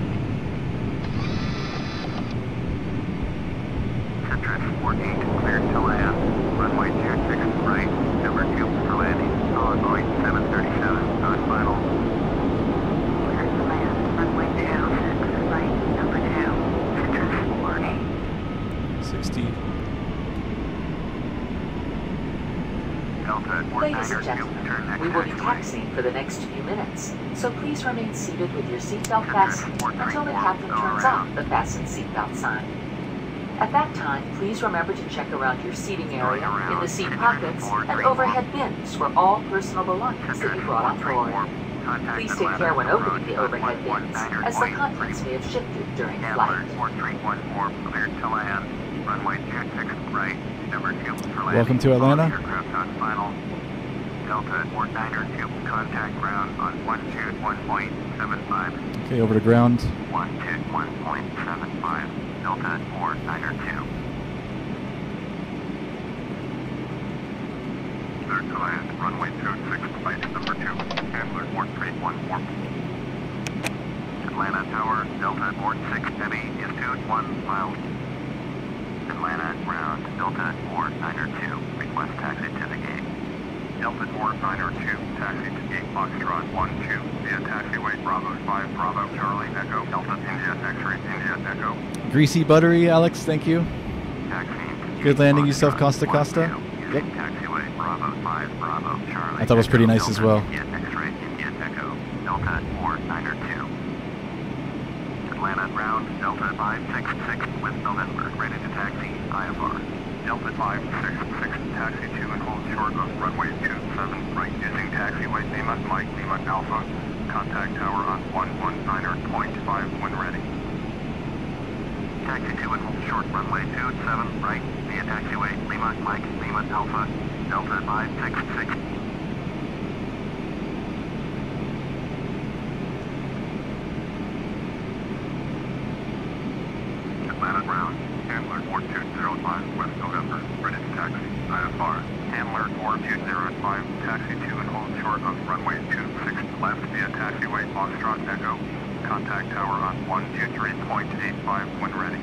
Citrus 48, cleared to land, runway 26 right, number 2 for landing, solid Boeing 737, on final. Cleared to land, runway 26 right, number 2, Citrus 48. 60. Delta Ladies 49er and 2, turn gentlemen, next we will be taxiway. taxiing for the next few minutes, so please remain seated with your seatbelt fastened until the captain turns off the fasten seatbelt sign. At that time, please remember to check around your seating area, in the seat pockets, and overhead bins for all personal belongings that you brought on board. Please take care when opening the overhead bins, as the contents may have shifted during flight. 4314, cleared to land, runway 26 right, number 2 for landing. Welcome to Atlanta. Aircraft on final. Delta 49er 2, contact ground on 121.75. Okay, over to ground. 121.75. Delta 49er 2. Cleared to land, runway 26 right, number 2, handler 4314. Atlanta Tower, Delta 46 heavy is 21 miles. Atlanta ground, Delta 49er 2, request taxi to the gate. Delta 49er 2, taxi to gate Foxtrot 12 via taxiway Bravo 5 Bravo Charlie Echo Delta India X-ray India Echo. Greasy buttery, Alex, thank you. Taxiing to Good gate landing yourself, Foxtrot Costa 12, Yep. using taxiway Bravo 5 Bravo Charlie I thought it was pretty Echo, nice as Delta well. India X-ray India Echo Delta 49er 2. Atlanta ground, Delta 566 with November, ready to taxi, IFR. Delta 566, taxi to and hold short of runway 27 right, using taxiway Lima, Mike, Lima Alpha. Contact tower on 119.5 when ready. Taxi to and hold short runway 27 right, via taxiway Lima, Mike, Lima Alpha. Delta 566. Atlanta ground, handler 4205 West November, ready to taxi, IFR. Handler 4205, taxi to and hold short of runway 26 left via taxiway Foxtrot Echo. Contact tower on 123.85 when ready.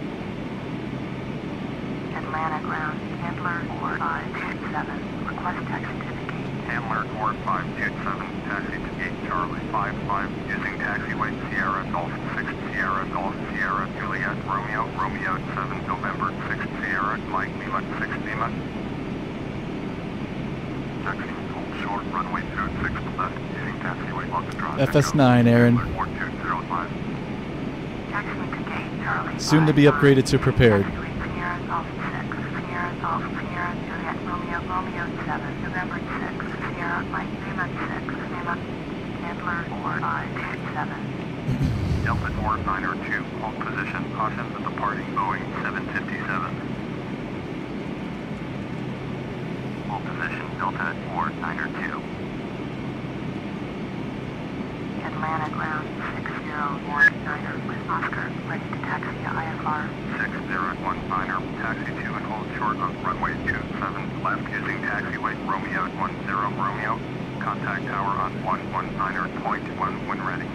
Atlanta ground, handler 4527, request taxi to the gate. Handler 4527, taxi to gate Charlie 55, using taxiway Sierra Golf 6 Sierra Golf Sierra Juliet Romeo Romeo 7 November 6 Sierra, Mike Lima 6 Lima. Taxi, hold short, runway 26 left, using taxiway Foxtrot. FS9, Aaron. 4205. Taxi to gate, Charlie. Soon to be upgraded to prepared. Sierra Golf 6, Sierra Golf, Sierra Juliet Romeo, Romeo 7 November 6 Sierra, Mike Lima 6 Lima. Intl 4527. Delta 4902, hold position, caution the departing Boeing 757. Hold position, Delta 4902. Atlanta ground 6019 with Oscar, ready to taxi to IFR. 6019er, taxi to and hold short on runway 27 left using taxiway Romeo 10 Romeo. Contact tower on 119er.1 when ready.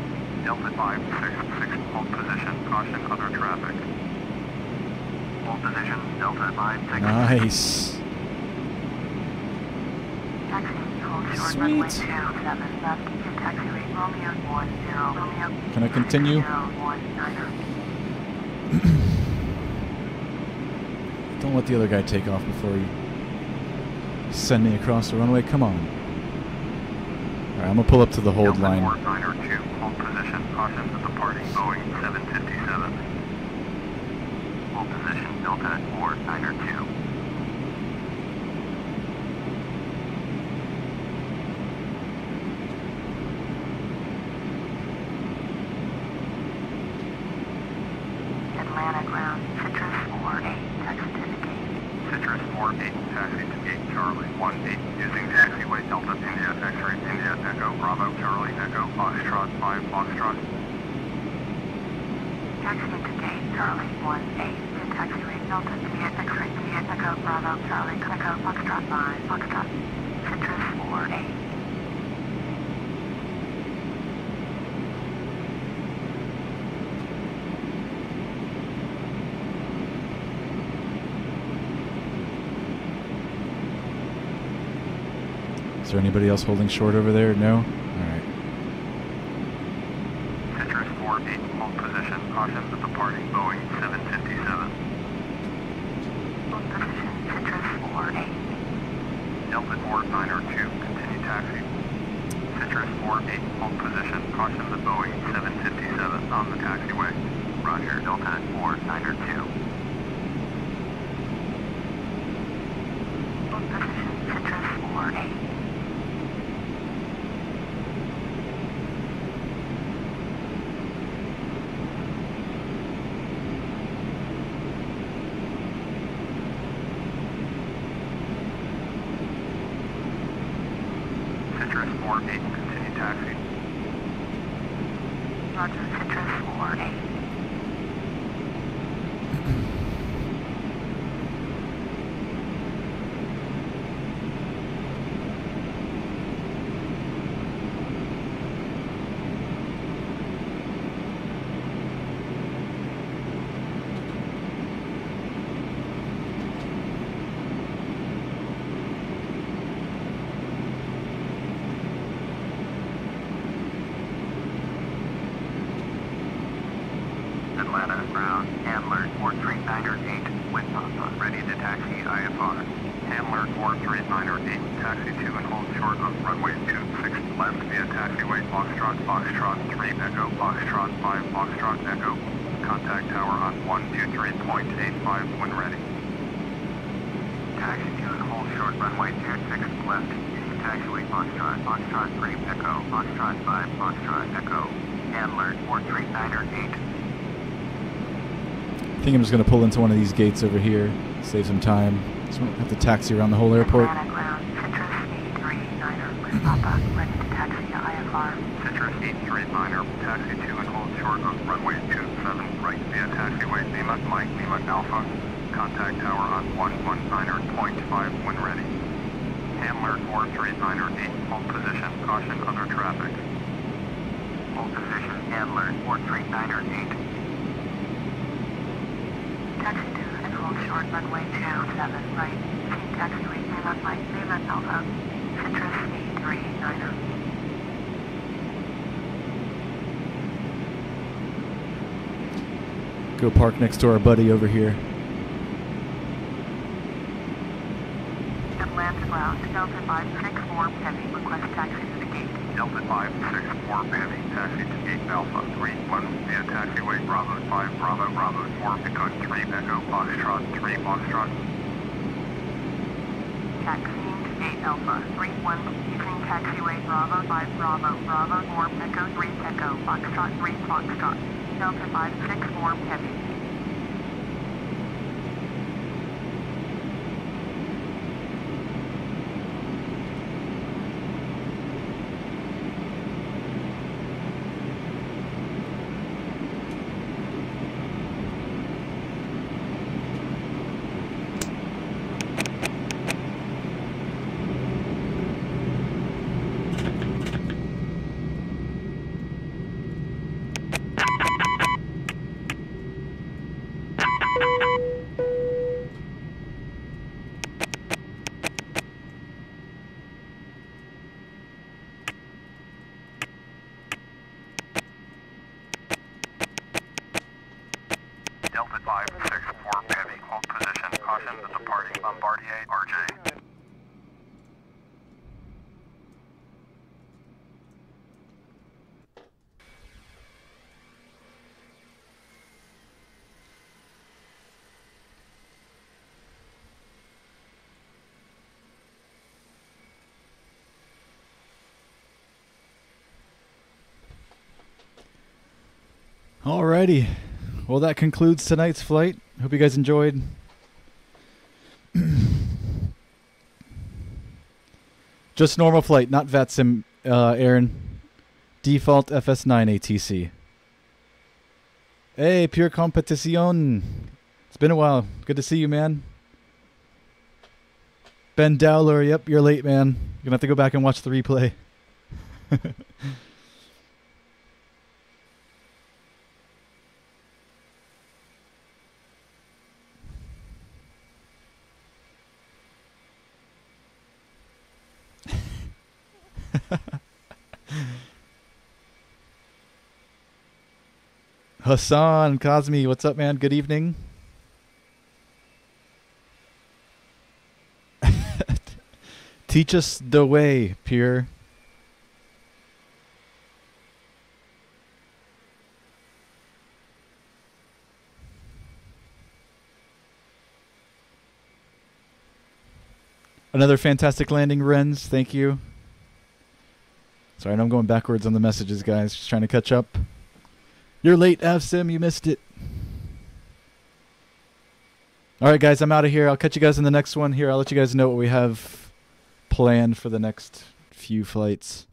Delta 566, hold position, caution other traffic. Hold position, Delta 566. Nice. Taxi, hold short, Sweet. runway 27 left, to taxiway Romeo 10 Romeo. Can I continue? 019er. Don't let the other guy take off before you send me across the runway. Come on. Alright, I'm gonna pull up to the hold Delta line. 4902, hold position, caution the departing Boeing 757. Hold position, Delta 4902. Atlanta ground, Citrus 48, taxi to the gate. Citrus 48, taxi to gate Charlie 18, using taxiway Delta India X-ray India Echo Bravo Charlie Echo Foxtrot 5 Foxtrot. Taxi to gate Charlie 18, to taxiway Delta India X-ray India Echo Bravo Charlie Echo Foxtrot 5 Foxtrot. Citrus 48. Is there anybody else holding short over there? No? Alright. Citrus 48, hold position, caution the departing Boeing 757. Hold position, Citrus 48. Delta 4902, continue taxi. Citrus 48, hold position, caution the Boeing 757 on the taxiway. Roger, Delta 4902. Hold position, Citrus 48. Citrus 48, continue taxi. Roger, Citrus 48. Atlanta ground, Handler 43908, with Papa, ready to taxi IFR. Handler 43908, taxi to and hold short on runway 26 left via taxiway Foxtrot 3 Echo Foxtrot 5 Foxtrot Echo. Contact tower on 123.85 when ready. Taxi to and hold short runway 26 left using taxiway Foxtrot 3 Echo Foxtrot 5 Foxtrot Echo. Handler 43908. I think I'm just going to pull into one of these gates over here, save some time. So I don't have to taxi around the whole airport. Atlanta ground, Citrus 839er with Papa, ready to taxi to IFR. Citrus 839er, taxi to and hold short on runway 27 right via taxiway Lima, Mike Lima Alpha. Contact tower on 119er.5 when ready. Handler 439er 8, hold position, caution other traffic. Hold position, Handler 439er 8. Taxi to and hold short runway 27 right. See taxiway Lima Mike Lima Alpha. Citrus 839er. Go park next to our buddy over here. Atlanta ground, Delta 564 Heavy, request taxi to the gate. Delta 564 Heavy, taxi to gate Alpha 31 via taxiway Bravo 5 Bravo Bravo 4 Echo 3 Echo Foxtrot 3 Foxtrot. Taxiing to gate Alpha 31 using taxiway Bravo 5 Bravo Bravo 4 Echo 3 Echo Foxtrot 3 Foxtrot. Delta 564 Heavy. Delta 564 Heavy, hold position, caution the departing Bombardier RJ. Alrighty. Well, that concludes tonight's flight. Hope you guys enjoyed. Just normal flight, not VATSIM, Aaron. Default FS9 ATC. Hey, Pure Competición. It's been a while. Good to see you, man. Ben Dowler, yep, you're late, man. You're gonna have to go back and watch the replay. Hassan, Kazmi, what's up, man? Good evening. Teach us the way, Pure. Another fantastic landing, Renz. Thank you. Sorry, I know I'm going backwards on the messages, guys. Just trying to catch up. You're late, Avsim. You missed it. All right, guys. I'm out of here. I'll catch you guys in the next one. Here, I'll let you guys know what we have planned for the next few flights.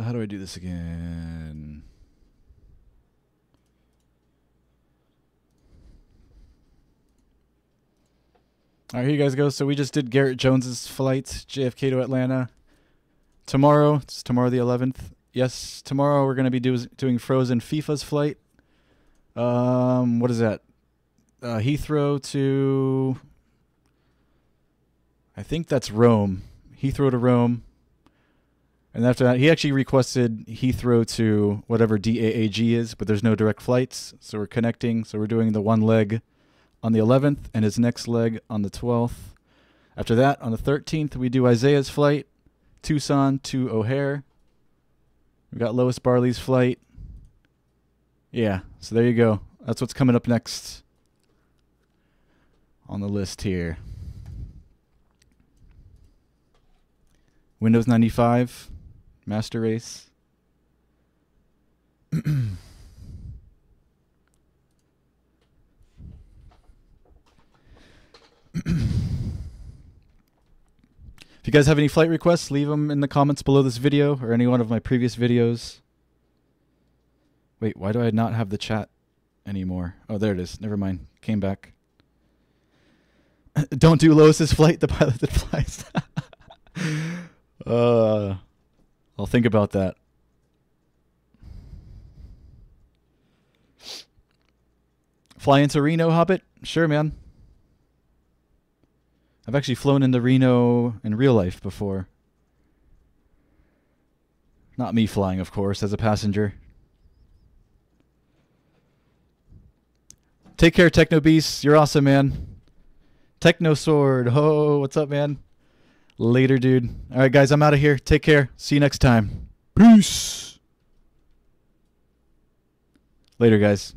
How do I do this again? All right, here you guys go. So we just did Garrett Jones's flight, JFK to Atlanta. Tomorrow, it's tomorrow the 11th. Yes, tomorrow we're going to be doing Frozen FIFA's flight. What is that? Heathrow to... I think that's Rome. Heathrow to Rome. And after that, he actually requested Heathrow to whatever DAAG is, but there's no direct flights. So we're connecting. So we're doing the one leg on the 11th and his next leg on the 12th. After that, on the 13th, we do Isaiah's flight, Tucson to O'Hare. We got Lois Barley's flight. Yeah, so there you go. That's what's coming up next on the list here. Windows 95. Master Race. If you guys have any flight requests, leave them in the comments below this video or any one of my previous videos. Wait, why do I not have the chat anymore? Oh, there it is. Never mind. Came back. Don't do Lois's flight, the pilot that flies. I'll think about that. Fly into Reno, Hobbit? Sure, man. I've actually flown into Reno in real life before. Not me flying, of course, as a passenger. Take care, Techno Beast. You're awesome, man. Techno Sword. Oh, what's up, man? Later, dude. All right, guys, I'm out of here. Take care. See you next time. Peace. Later, guys.